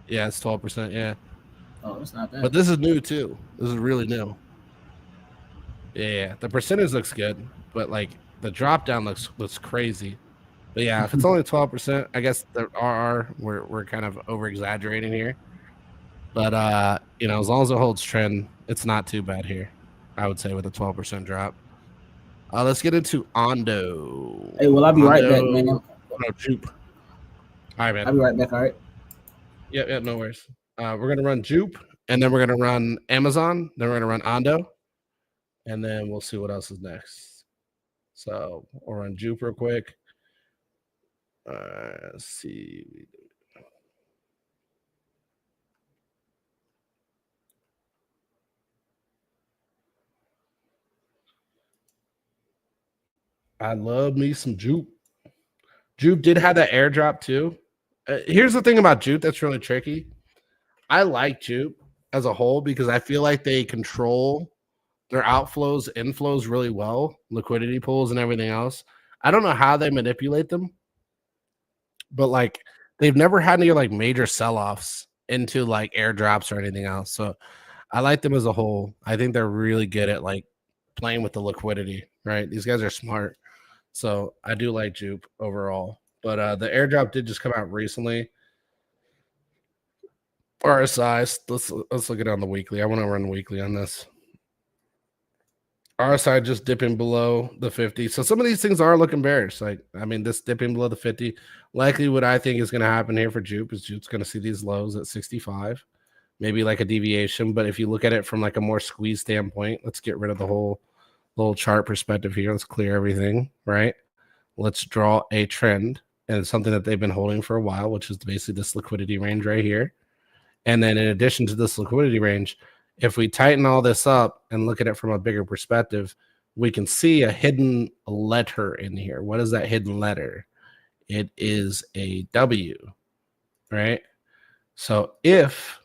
Yeah, it's 12%. Yeah. Oh, that's not bad. But this is new too. This is really new. Yeah, the percentage looks good, but like the drop down looks crazy. But yeah, if it's only 12%, I guess the RR we're kind of over exaggerating here. But as long as it holds trend, it's not too bad here. I would say with a 12% drop. Let's get into Ondo. Hey, well, I'll be right back, man. No, Jupe. All right, man. I'll be right back. All right. Yeah, no worries. We're gonna run Jupe, and then we're gonna run Amazon. Then we're gonna run Ondo, and then we'll see what else is next. So we'll run Jupe real quick. Let's see. I love me some Jupe. Jupe did have that airdrop too. Here's the thing about Jupe that's really tricky. I like Jupe as a whole because I feel like they control their outflows, inflows really well, liquidity pools and everything else. I don't know how they manipulate them, but like they've never had any like major sell-offs into like airdrops or anything else. So I like them as a whole. I think they're really good at like playing with the liquidity, right? These guys are smart. So I do like Jupe overall. But the airdrop did just come out recently. RSI, let's look at it on the weekly. I want to run weekly on this. RSI just dipping below the 50. So some of these things are looking bearish. Like, I mean, this dipping below the 50. Likely what I think is going to happen here for Jupe is Jupe's going to see these lows at 65. Maybe like a deviation. But if you look at it from like a more squeeze standpoint, let's get rid of the whole little chart perspective here. Let's clear everything, right? Let's draw a trend. And it's something that they've been holding for a while, which is basically this liquidity range right here. And then in addition to this liquidity range, if we tighten all this up and look at it from a bigger perspective, we can see a hidden letter in here. What is that hidden letter? It is a W, right? So if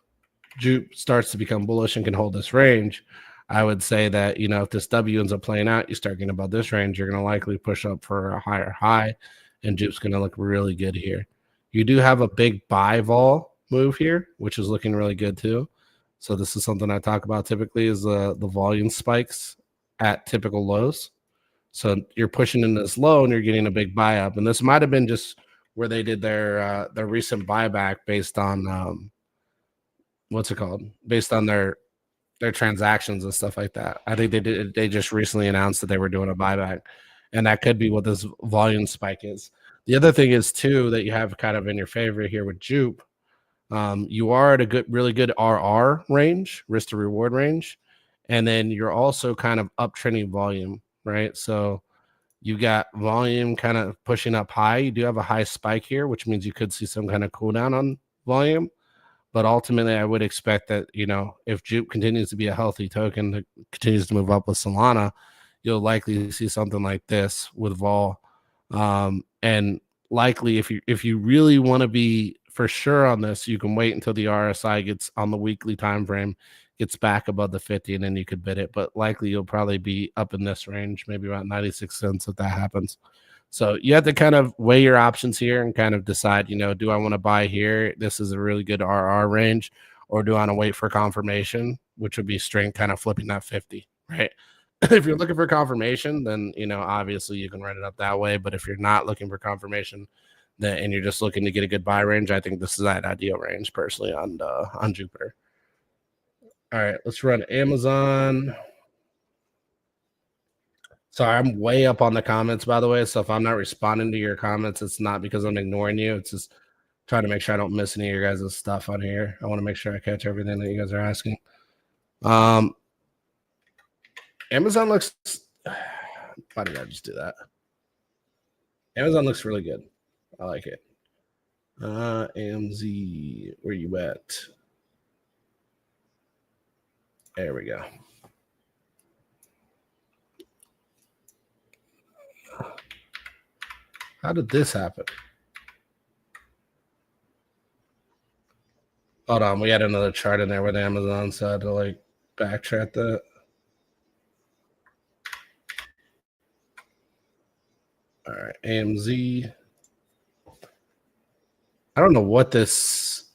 Jupe starts to become bullish and can hold this range, I would say that, you know, if this W ends up playing out, you start getting above this range, you're going to likely push up for a higher high, and Jupe's going to look really good here. You do have a big buy vol move here, which is looking really good too. So this is something I talk about typically is the volume spikes at typical lows. So you're pushing in this low and you're getting a big buy up. And this might have been just where they did their recent buyback based on what's it called? Based on their transactions and stuff like that. I think they just recently announced that they were doing a buyback, and that could be what this volume spike is. The other thing is too that you have kind of in your favor here with Jupe. You are at a really good RR range, risk to reward range, and then you're also kind of uptrending volume, right? So you got volume kind of pushing up high. You do have a high spike here, which means you could see some kind of cool down on volume. But ultimately, I would expect that, you know, if Jupe continues to be a healthy token that continues to move up with Solana, you'll likely see something like this with vol. And likely, if you really want to be for sure on this, you can wait until the RSI gets on the weekly time frame, gets back above the 50, and then you could bid it. But likely, you'll probably be up in this range, maybe about 96 cents if that happens. So you have to kind of weigh your options here and kind of decide, you know, do I want to buy here? This is a really good RR range, or do I want to wait for confirmation, which would be straight kind of flipping that 50, right? If you're looking for confirmation, then, you know, obviously you can run it up that way. But if you're not looking for confirmation, then and you're just looking to get a good buy range, I think this is that ideal range personally on Jupiter. All right, let's run Amazon. Sorry, I'm way up on the comments, by the way. So if I'm not responding to your comments, it's not because I'm ignoring you. It's just trying to make sure I don't miss any of your guys' stuff on here. I want to make sure I catch everything that you guys are asking. Amazon looks. Why did I just do that? Amazon looks really good. I like it. AMZ, where you at? There we go. How did this happen? Hold on, we had another chart in there with Amazon, so I had to like backtrack that. All right, AMZ. I don't know what this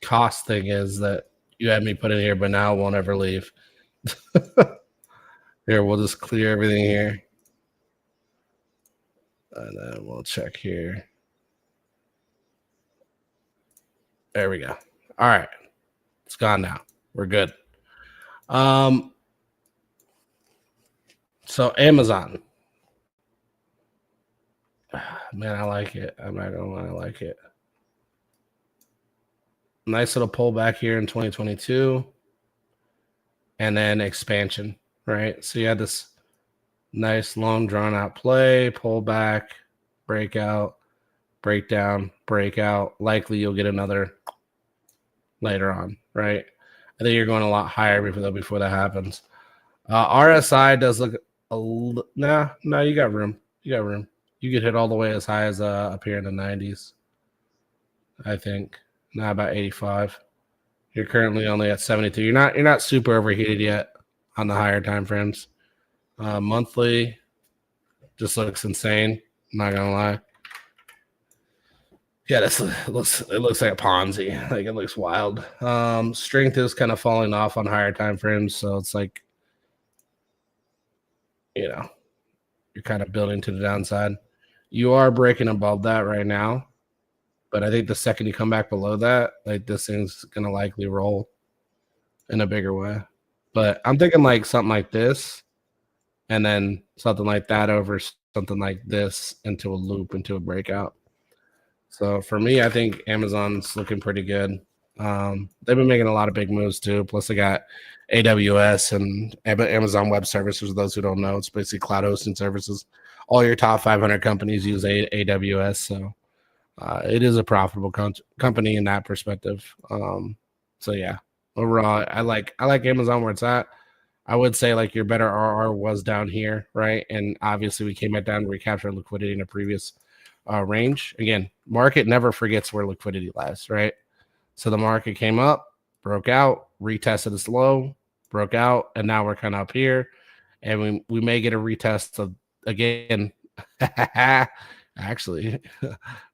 cost thing is that you had me put in here, but now it won't ever leave. Here, we'll just clear everything here. And then we'll check here. There we go. All right. It's gone now. We're good. So Amazon. Man, I like it. I'm not gonna lie, I like it. Nice little pullback here in 2022. And then expansion, right? So you had this nice long drawn out play, pullback, breakout, breakdown, breakout. Likely you'll get another later on, right? I think you're going a lot higher before that happens. RSI does look no, you got room. You got room. You could hit all the way as high as up here in the 90s. I think. Now about 85. You're currently only at 72. You're not super overheated yet on the higher time frames. Monthly just looks insane. I'm not gonna lie. Yeah, it looks like a Ponzi. Like it looks wild. Strength is kind of falling off on higher time frames, so it's like, you know, you're kind of building to the downside. You are breaking above that right now, but I think the second you come back below that, like this thing's gonna likely roll in a bigger way. But I'm thinking like something like this, and then something like that over something like this into a loop, into a breakout. So for me, I think Amazon's looking pretty good. They've been making a lot of big moves too. Plus, they got AWS and Amazon Web Services. For those who don't know, it's basically cloud hosting services. All your top 500 companies use AWS, so it is a profitable company in that perspective. So yeah, overall, I like Amazon where it's at. I would say like your better RR was down here, right? And obviously we came back down to recapture liquidity in a previous range. Again, market never forgets where liquidity lies, right? So the market came up, broke out, retested its low, broke out, and now we're kind of up here, and we may get a retest of again. Actually,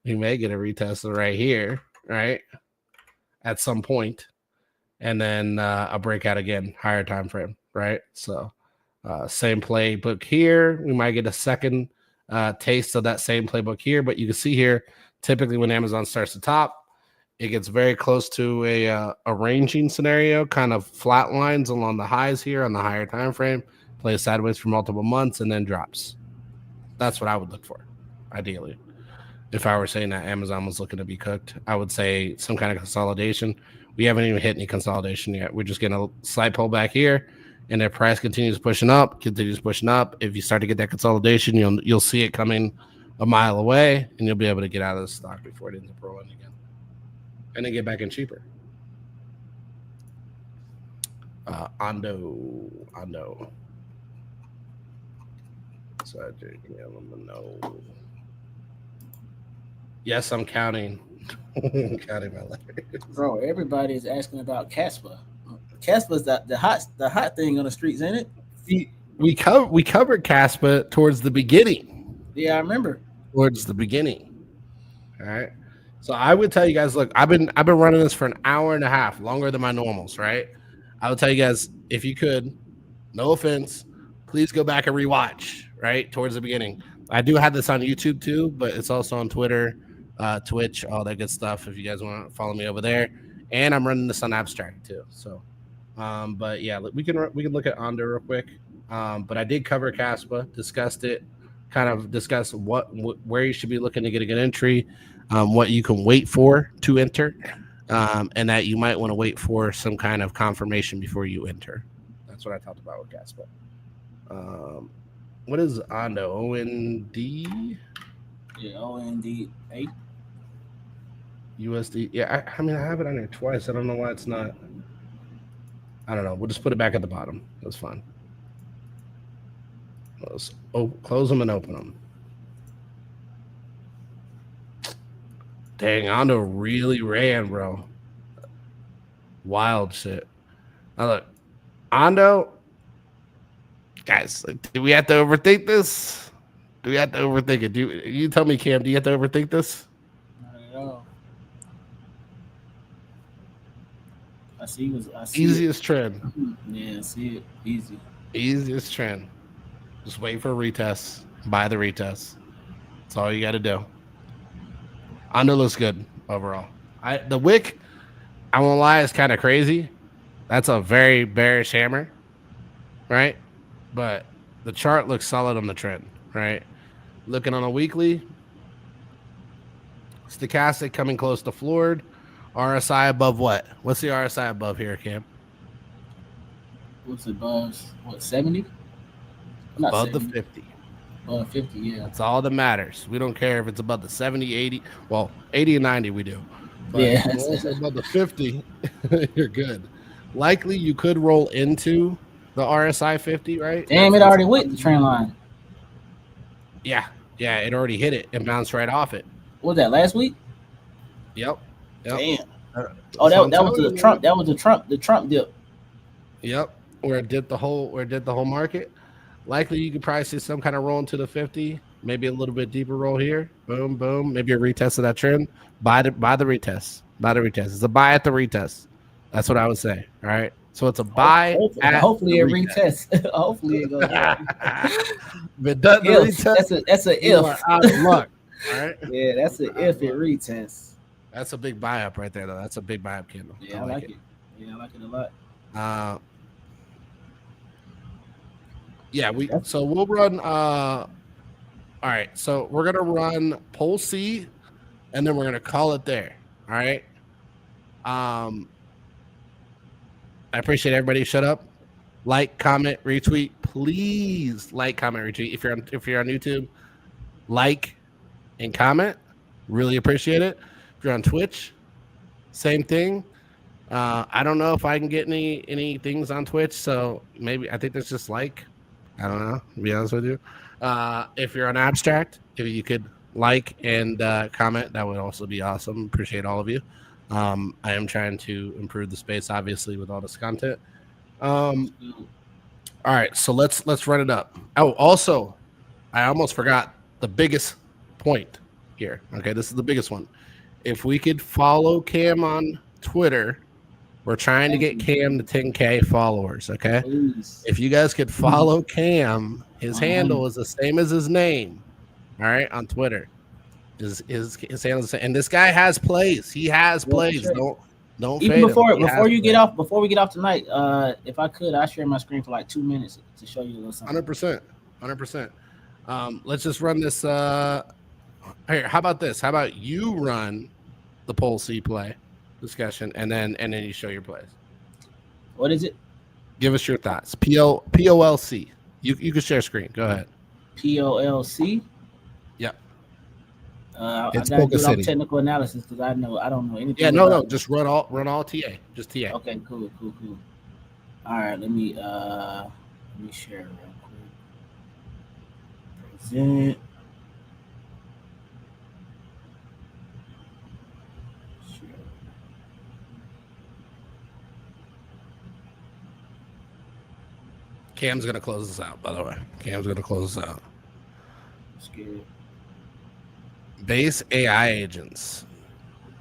we may get a retest of right here, right, at some point, and then a breakout again, higher time frame, right? So same playbook here. We might get a second taste of that same playbook here, but you can see here, typically when Amazon starts to top, it gets very close to a ranging scenario, kind of flat lines along the highs here on the higher time frame, plays sideways for multiple months, and then drops. That's what I would look for, ideally. If I were saying that Amazon was looking to be cooked, I would say some kind of consolidation. We haven't even hit any consolidation yet. We're just getting a slight pullback here, and their price continues pushing up. If you start to get that consolidation, you'll see it coming a mile away, and you'll be able to get out of the stock before it ends up rolling again, and then get back in cheaper. Ondo. So no. Yes, I'm counting. Counting my letters. Bro, everybody is asking about Casper. Casper's the hot thing on the streets, ain't it? We covered Casper towards the beginning. Yeah, I remember. Towards the beginning. All right. So I would tell you guys, look, I've been running this for an hour and a half, longer than my normals, right? I would tell you guys, if you could, no offense, please go back and rewatch, right? Towards the beginning. I do have this on YouTube too, but it's also on Twitter, Twitch, all that good stuff. If you guys want to follow me over there, and I'm running this on Abstract too. So, but yeah, we can look at Ondo real quick. But I did cover Caspa, discussed it, kind of discuss where you should be looking to get a good entry, what you can wait for to enter, and that you might want to wait for some kind of confirmation before you enter. That's what I talked about with Caspa. What is Ondo? OND? Yeah, OND 8. USD. Yeah, I mean, I have it on here twice. I don't know why it's not. I don't know. We'll just put it back at the bottom. That's fine. Let's close them and open them. Dang, Ondo really ran, bro. Wild shit. Now look, Ondo. Guys, do we have to overthink this? Do we have to overthink it? You tell me, Cam, do you have to overthink this? Not at all. I see easiest trend. Yeah, I see it. Easy. Easiest trend. Just wait for a retest. Buy the retest. That's all you got to do. Ondo looks good overall. The wick, I won't lie, is kind of crazy. That's a very bearish hammer, right? But the chart looks solid on the trend, right? Looking on a weekly, stochastic coming close to floored. RSI above what? What's the RSI above here, Cam? What's above? What, 70? Above 70. The 50. Above 50, yeah. That's all that matters. We don't care if it's above the 70, 80. Well, 80 and 90 we do. But yeah. Above the 50, you're good. Likely you could roll into the RSI 50, right? Damn, it already went the trend line. Yeah, it already hit it and bounced right off it. What was that, last week? Yep. Yep. Damn. So that I'm that was telling the you, Trump. That was the Trump dip. Yep. Where it did the whole market. Likely you could probably see some kind of roll into the 50, maybe a little bit deeper roll here. Boom, boom. Maybe a retest of that trend. Buy the retest. Buy the retest. It's a buy at the retest. That's what I would say. All right. So it's a buy at Hopefully the it retest. retest. Hopefully it goes down. If it doesn't If retest, that's a you if. are out of luck. All right. Yeah, that's a if it retests. That's a big buy up right there, though. That's a big buy up candle. Yeah, I like it. Yeah, I like it a lot. Yeah, so we'll run all right, so we're gonna run Pole C and then we're gonna call it there. All right. I appreciate everybody. Shut up. Like, comment, retweet. Please like, comment, retweet. If you're on YouTube, like and comment. Really appreciate it. If you're on Twitch, same thing. I don't know if I can get any things on Twitch, so maybe I think there's just like. I don't know, to be honest with you. If you're on Abstract, if you could like and comment, that would also be awesome. Appreciate all of you. I am trying to improve the space, obviously, with all this content. All right, so let's run it up. Oh, also, I almost forgot the biggest point here. Okay, this is the biggest one. If we could follow Cam on Twitter, we're trying to get Cam to 10K followers, okay? Please. If you guys could follow Cam, his handle is the same as his name, all right, on Twitter. His handle is the same. And this guy has plays. He has plays. Sure. Don't even fade before him. we get off tonight, if I could, I'd share my screen for like 2 minutes to show you a little something. 100%. Let's just run this. Here, how about this? How about you run the Pole C play discussion and then you show your plays. What is it? Give us your thoughts. POLC. You can share screen. Go ahead. POLC. Yep. I gotta do all technical analysis because I don't know anything. Yeah, no. Just run all TA. Just TA. Okay, cool. All right, let me share real quick. Present. Cam's gonna close this out, by the way. Cam's gonna close this out. Scared. Base AI agents.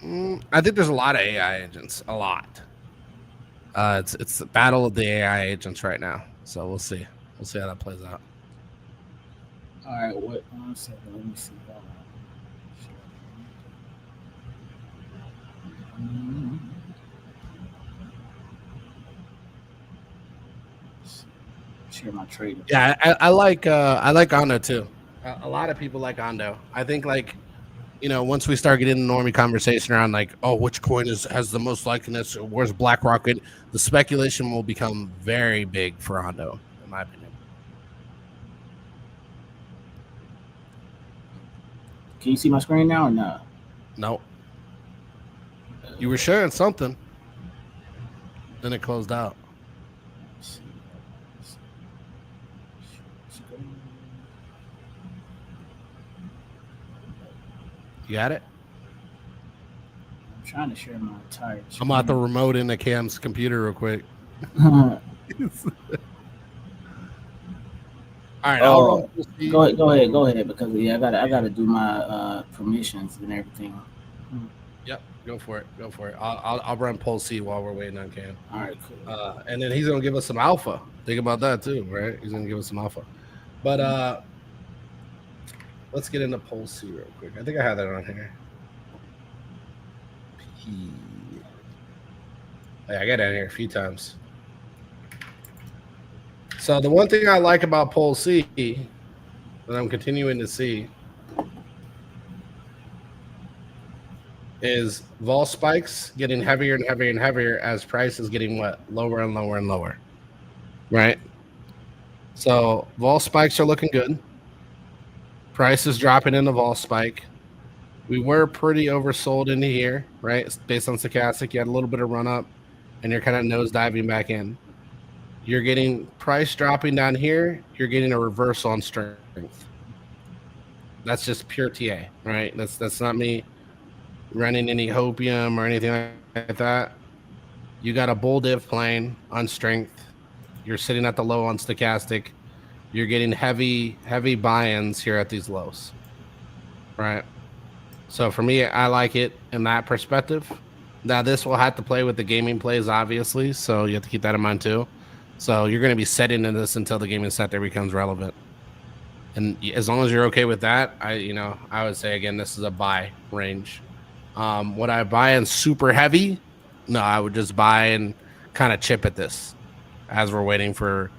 I think there's a lot of AI agents. A lot. It's the battle of the AI agents right now. So we'll see. We'll see how that plays out. All right. What? 1 second. Let me see. Share my trader. Yeah, I like Ondo too. A lot of people like Ondo. I think once we start getting the normie conversation around which coin has the most likeness, where's BlackRock, the speculation will become very big for Ondo, in my opinion. Can you see my screen now or no? No. You were sharing something. Then it closed out. You got it? I'm trying to share my entire screen. I'm out the remote into Cam's computer real quick. All right. Go ahead because I gotta do my permissions and everything. Yep, go for it. I'll run Pole C while we're waiting on Cam. All right, cool. And then he's gonna give us some alpha. Think about that too, right? He's gonna give us some alpha. But let's get into Pole C real quick. I think I have that on here. Yeah, I got it in here a few times. So the one thing I like about Pole C that I'm continuing to see is vol spikes getting heavier and heavier and heavier as price is getting lower and lower and lower. Right? So vol spikes are looking good. Price is dropping in the vol spike. We were pretty oversold into here, right? Based on stochastic, you had a little bit of run up and you're kind of nose diving back in. You're getting price dropping down here. You're getting a reversal on strength. That's just pure TA, right? That's not me running any hopium or anything like that. You got a bull div plane on strength. You're sitting at the low on stochastic. You're getting heavy buy-ins here at these lows, right? So for me, I like it in that perspective. Now this will have to play with the gaming plays, obviously, so you have to keep that in mind too. So you're going to be setting in this until the gaming set there becomes relevant. And as long as you're okay with that, I would say again, this is a buy range. Would I buy in super heavy? No, I would just buy and kind of chip at this as we're waiting for,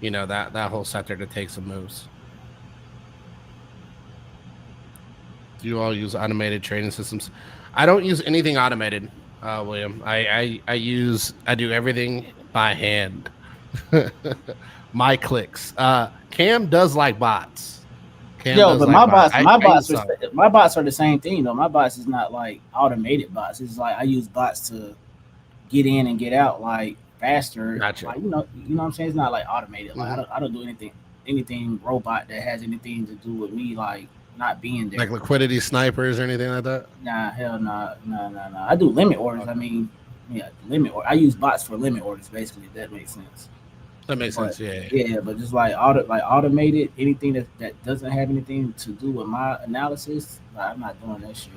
that whole sector to take some moves. Do you all use automated trading systems? I don't use anything automated, William. I do everything by hand. My clicks. Cam does like bots. But my bots are the same thing though. My bots is not like automated bots. It's like I use bots to get in and get out like faster. Gotcha. Like, you know what I'm saying? It's not like automated. Like I don't do anything robot that has anything to do with me like not being there. Like liquidity snipers or anything like that? Nah, hell nah. I do limit orders. I mean, limit order. I use bots for limit orders basically, if that makes sense. That makes sense, yeah. Yeah, but just like automated, anything that doesn't have anything to do with my analysis, I'm not doing that shit.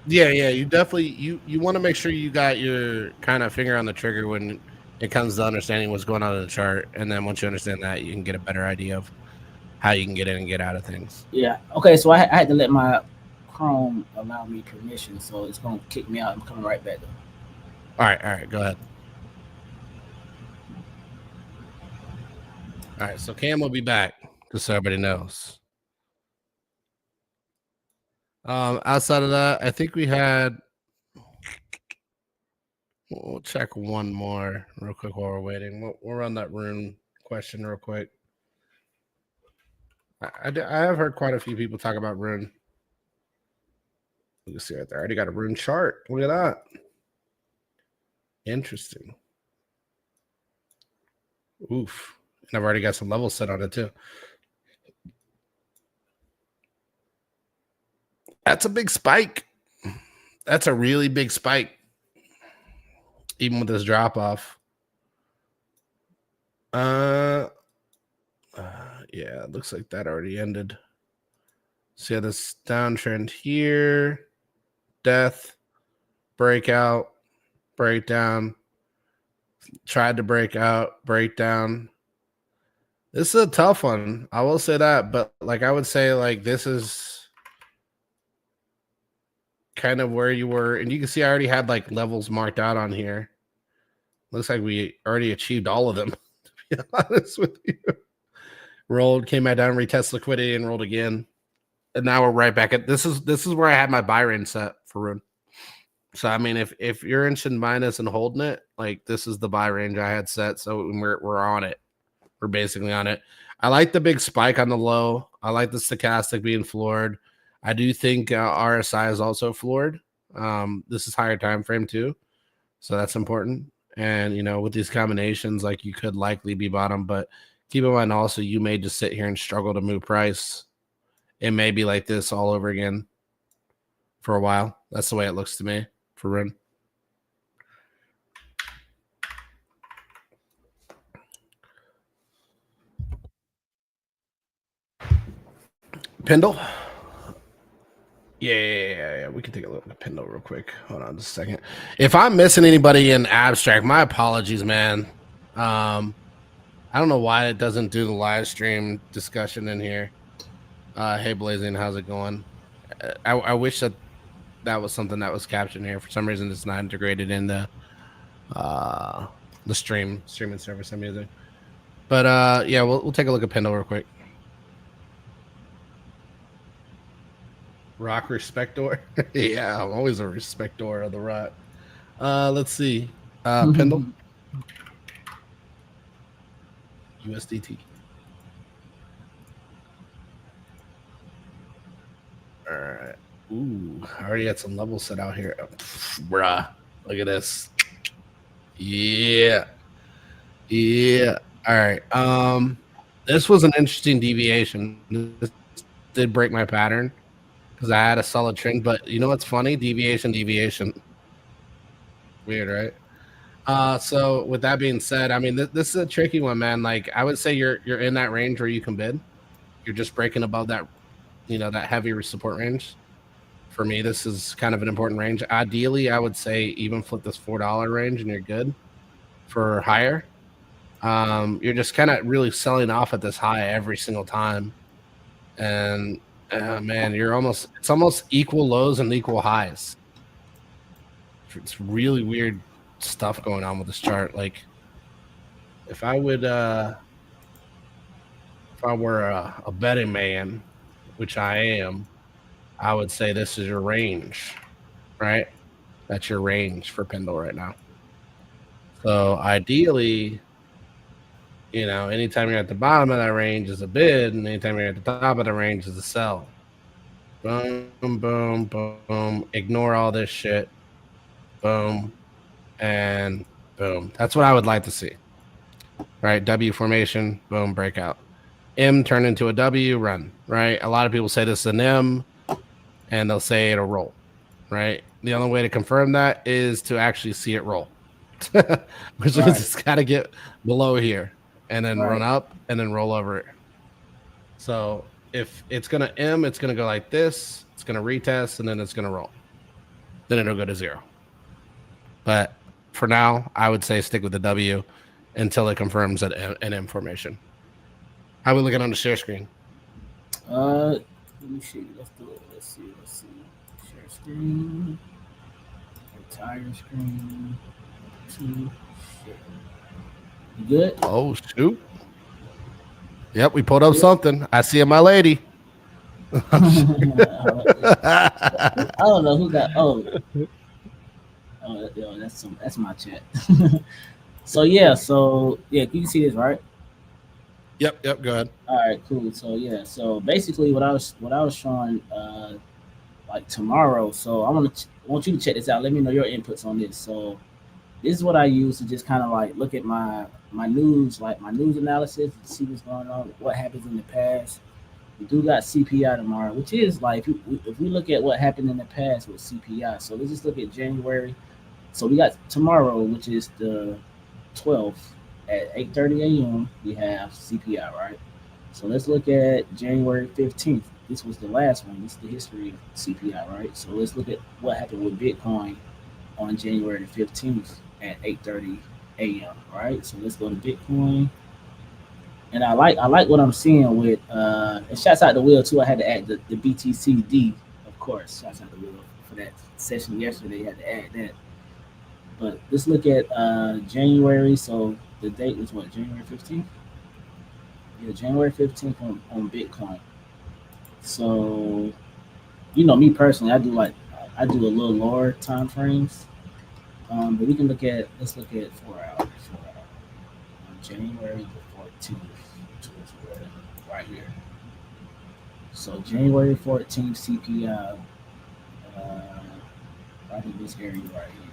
Yeah, you definitely you want to make sure you got your kind of finger on the trigger when it comes to understanding what's going on in the chart, and then once you understand that, you can get a better idea of how you can get in and get out of things. Yeah. Okay. So I had to let my Chrome allow me permission, so it's gonna kick me out. I'm coming right back though. All right. Go ahead. All right. So Cam will be back, just so everybody knows. Outside of that, I think we had. We'll check one more real quick while we're waiting. We'll run that rune question real quick. I have heard quite a few people talk about rune. You can see right there. I already got a rune chart. Look at that. Interesting. Oof. And I've already got some levels set on it too. That's a big spike. That's a really big spike. Even with this drop off. Yeah, it looks like that already ended. So yeah, this downtrend here, death, breakout, breakdown, tried to break out, breakdown. This is a tough one. I will say that, but like I would say, like this is kind of where you were, and you can see I already had like levels marked out on here. Looks like we already achieved all of them, to be honest with you. Rolled, came back down, retest liquidity, and rolled again. And now we're right back at this is where I had my buy range set for rune. So I mean, if you're interested in buying this and holding it, like this is the buy range I had set. So we're on it. We're basically on it. I like the big spike on the low. I like the stochastic being floored. I do think RSI is also floored. This is higher time frame too, so that's important. And with these combinations, like you could likely be bottom, but keep in mind also you may just sit here and struggle to move price. It may be like this all over again for a while. That's the way it looks to me for rune. Pendle. Yeah. We can take a look at Pendle real quick. Hold on just a second. If I'm missing anybody in abstract, my apologies, man. I don't know why it doesn't do the live stream discussion in here. Hey, Blazing, how's it going? I wish that was something that was captured here. For some reason, it's not integrated in the streaming service I'm using. But yeah, we'll take a look at Pendle real quick. Rock respector. Yeah, I'm always a respector of the rock. Let's see. Pendle. USDT. All right. Ooh, I already had some levels set out here. Bruh, look at this. Yeah. All right. This was an interesting deviation. This did break my pattern. because I had a solid trend. But you know what's funny? Deviation. Weird, right? So with that being said, I mean this is a tricky one, man. Like I would say you're in that range where you can bid. You're just breaking above that, that heavy support range. For me, this is kind of an important range. Ideally, I would say even flip this $4 range and you're good for higher. You're just kind of really selling off at this high every single time, and man, it's almost equal lows and equal highs. It's really weird stuff going on with this chart. Like if I were a betting man, which I am, I would say this is your range, right? That's your range for Pendle right now. So ideally, anytime you're at the bottom of that range is a bid, and anytime you're at the top of the range is a sell. Boom, boom, boom. Ignore all this shit. Boom, and boom. That's what I would like to see. Right? W formation, boom, breakout. M turn into a W, run. Right? A lot of people say this is an M, and they'll say it'll roll. Right? The only way to confirm that is to actually see it roll. Which means it's got to get below here and then run up and then roll over it. So if it's going to M, it's going to go like this. It's going to retest and then it's going to roll. Then it'll go to 0. But for now, I would say stick with the W until it confirms an M formation. How are we looking on the share screen? Let me see. Let's do it. Let's see. Share screen. Entire screen. You good? Oh, shoot. Yep, we pulled up something. I see it, my lady. I don't know who got. Oh, that's my chat. So you can see this, right? Yep. Go ahead. All right, cool. So basically, what I was showing, like tomorrow. So I want you to check this out. Let me know your inputs on this. So this is what I use to just kind of like look at my news, like my news analysis, to see what's going on, what happens in the past. We do got CPI tomorrow, which is like if we look at what happened in the past with CPI. So let's just look at January. So we got tomorrow, which is the 12th at 8:30 a.m. We have CPI, right? So let's look at January 15th. This was the last one. This is the history of CPI, right? So let's look at what happened with Bitcoin on January 15th at 8:30 a.m. Right? So let's go to Bitcoin. And I like what I'm seeing with and shouts out to Will too. I had to add the BTCD, of course. Shouts out to Will for that session yesterday. Had to add that. But let's look at January. So the date was what, January 15th? Yeah, January 15th on Bitcoin. So me personally, I do a little lower time frames. But we can let's look at 4 hours. On January the 14th, right here. So January 14th CPI, right in this area right here.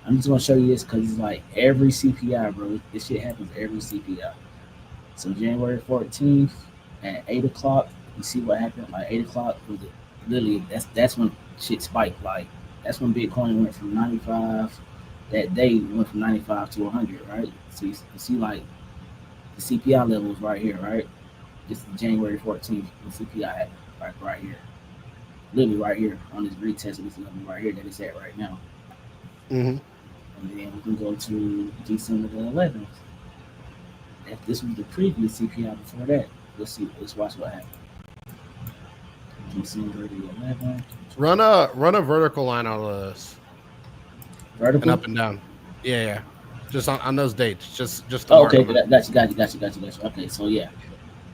I'm just gonna show you this because it's like every CPI, bro. This shit happens every CPI. So January 14th at 8 o'clock, you see what happened? Like 8 o'clock was literally that's when shit spiked. Like that's when Bitcoin went from 95. That day went from 95 to 100, right? So you see like the CPI levels right here, right? This is January 14th, the CPI right here. Literally right here on this retest of this level right here that it's at right now. Mm-hmm. And then we can go to December the 11th. If this was the previous CPI before that, let's watch what happened. December the 11th. Run a vertical line out of this. Vertical? And up and down. Yeah. Just on those dates. Just okay, gotcha. Okay, so yeah.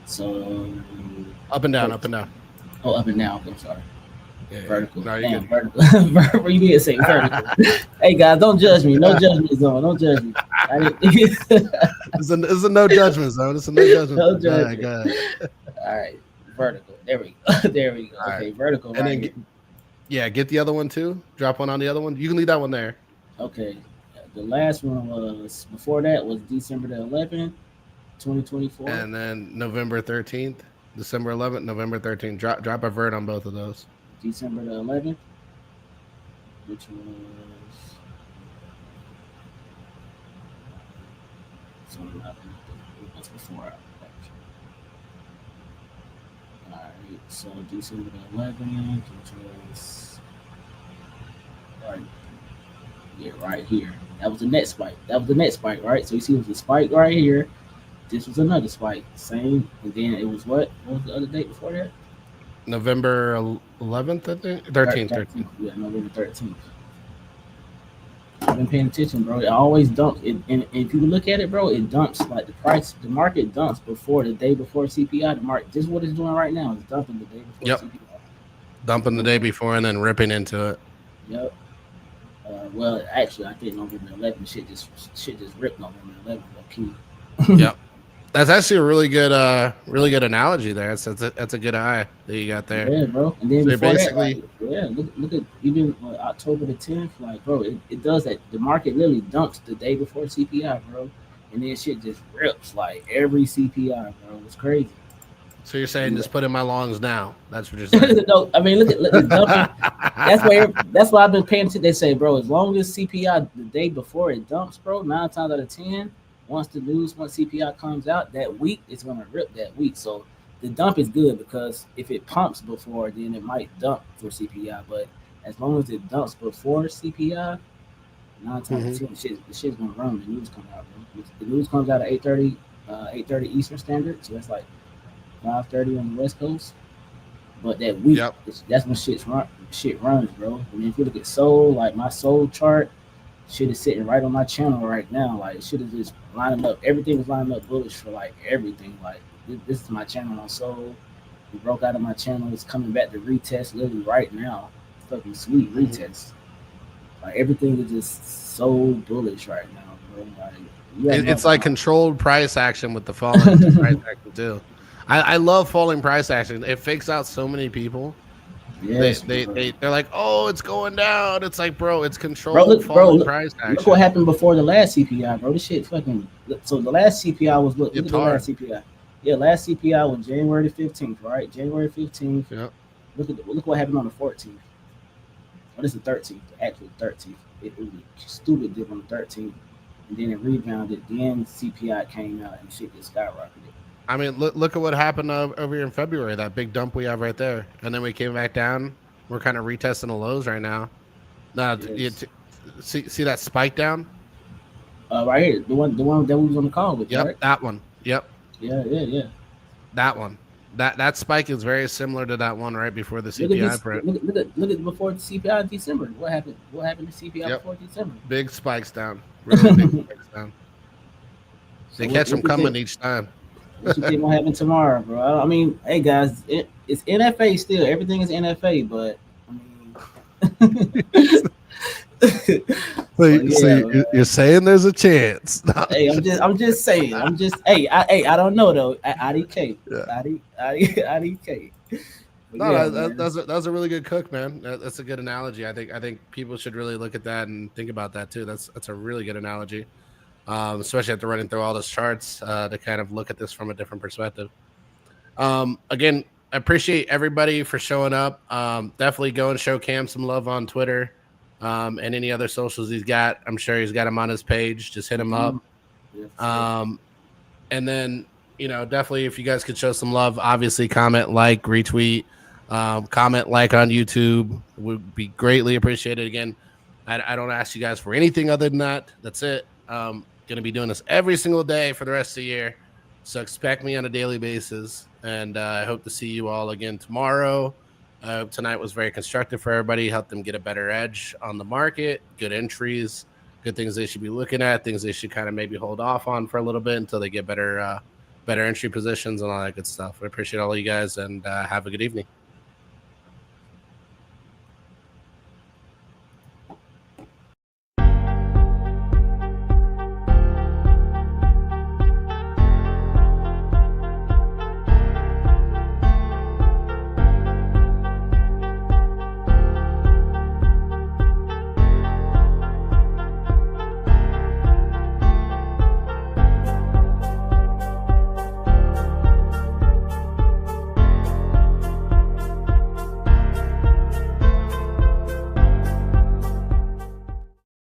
So up and down. Oh, up and down. Okay, I'm sorry. Yeah, vertical. No, damn, vertical. You need to say vertical. Hey guys, don't judge me. No judgment zone. Don't judge me. It's a no judgment zone. It's a no judgment. No judgment. Go ahead. All right, vertical. There we go. There we go. All okay, right. Vertical. And right then get the other one too. Drop one on the other one. You can leave that one there. Okay. The last one was before that was December the 11th, 2024. And then November 13th. December 11th, November 13th. Drop a vert on both of those. December the 11th, which was so 11. That's before. All right, so December the 11th, which was right, yeah, right here. That was the net spike. Right? So you see, it was a spike right here. This was another spike, same, and then it was what? What was the other date before that? November 11th, I think. 13th. Yeah, November 13th. I've been paying attention, bro. It always dumps. And if you look at it, bro, it dumps like the market dumps before the day before CPI. The market, just what it's doing right now, is dumping the day before CPI. Dumping the day before and then ripping into it. Yep. Well, actually, I think November 11th shit just ripped November 11th. Key. Yep. That's actually a really good analogy there. That's a good eye that you got there. Yeah, bro. And then so before basically, that, like, look at even October the 10th, like, bro, it does that. The market literally dumps the day before CPI, bro, and then shit just rips like every CPI, bro. It's crazy. So you're saying just put in my longs now? That's what you're saying. No, I mean look at dumping. That's why I've been paying attention. They say, bro, as long as CPI the day before it dumps, bro, 9 times out of 10. Once CPI comes out that week, it's gonna rip that week. So the dump is good because if it pumps before, then it might dump for CPI. But as long as it dumps before CPI, 9 times 10, the shit's gonna run when the news comes out, bro. The news comes out at 8:30 Eastern Standard, so that's like 5:30 on the West Coast. But that week, that's when shit runs, bro. I mean, if you look at Sol, like my Sol chart, shit is sitting right on my channel right now. Like shit is just lining up. Everything is lining up bullish for like everything. Like this is my channel on Sol. We broke out of my channel. It's coming back to retest literally right now. Fucking sweet retest. Like everything is just so bullish right now, bro. Like it's like controlled price action with the falling price action too. I love falling price action. It fakes out so many people. Yes, they're like, oh, it's going down. It's like, bro, it's controlled price action. Look what happened before the last CPI, bro. This shit fucking. So the last CPI was look at the last CPI. Yeah, last CPI was January 15th, right? January 15th. Yeah. Look what happened on the 14th. Oh, this is the 13th. Actually, 13th. It was a stupid dip on the 13th, and then it rebounded. Then CPI came out and shit just skyrocketed. I mean, look at what happened over here in February, that big dump we have right there. And then we came back down. We're kind of retesting the lows right now. Now, yes. See that spike down? Right here. The one that we was on the call with. Yep, right? that one. Yep. Yeah. That one. That spike is very similar to that one right before the CPI print. Look at before the CPI in December. What happened to CPI before December? Big spikes down. Really big spikes down. They catch them coming each time. What you think will happen tomorrow, bro? I mean, hey guys, it's NFA still. Everything is NFA, but I mean, so you're saying there's a chance. Hey, I'm just saying. I don't know though. IDK. IDK. No, that's a really good cook, man. That's a good analogy. I think people should really look at that and think about that too. That's a really good analogy. Especially after running through all those charts to kind of look at this from a different perspective. Again, I appreciate everybody for showing up. Definitely go and show Cam some love on Twitter and any other socials he's got. I'm sure he's got them on his page. Just hit him up. And then, definitely if you guys could show some love, obviously comment, like, retweet, comment, like on YouTube would be greatly appreciated. Again, I don't ask you guys for anything other than that. That's it. Going to be doing this every single day for the rest of the year, so expect me on a daily basis, and I hope to see you all again tomorrow. Tonight was very constructive for everybody, helped them get a better edge on the market, good entries, good things they should be looking at, things they should kind of maybe hold off on for a little bit until they get better entry positions and all that good stuff. I appreciate all of you guys, and have a good evening.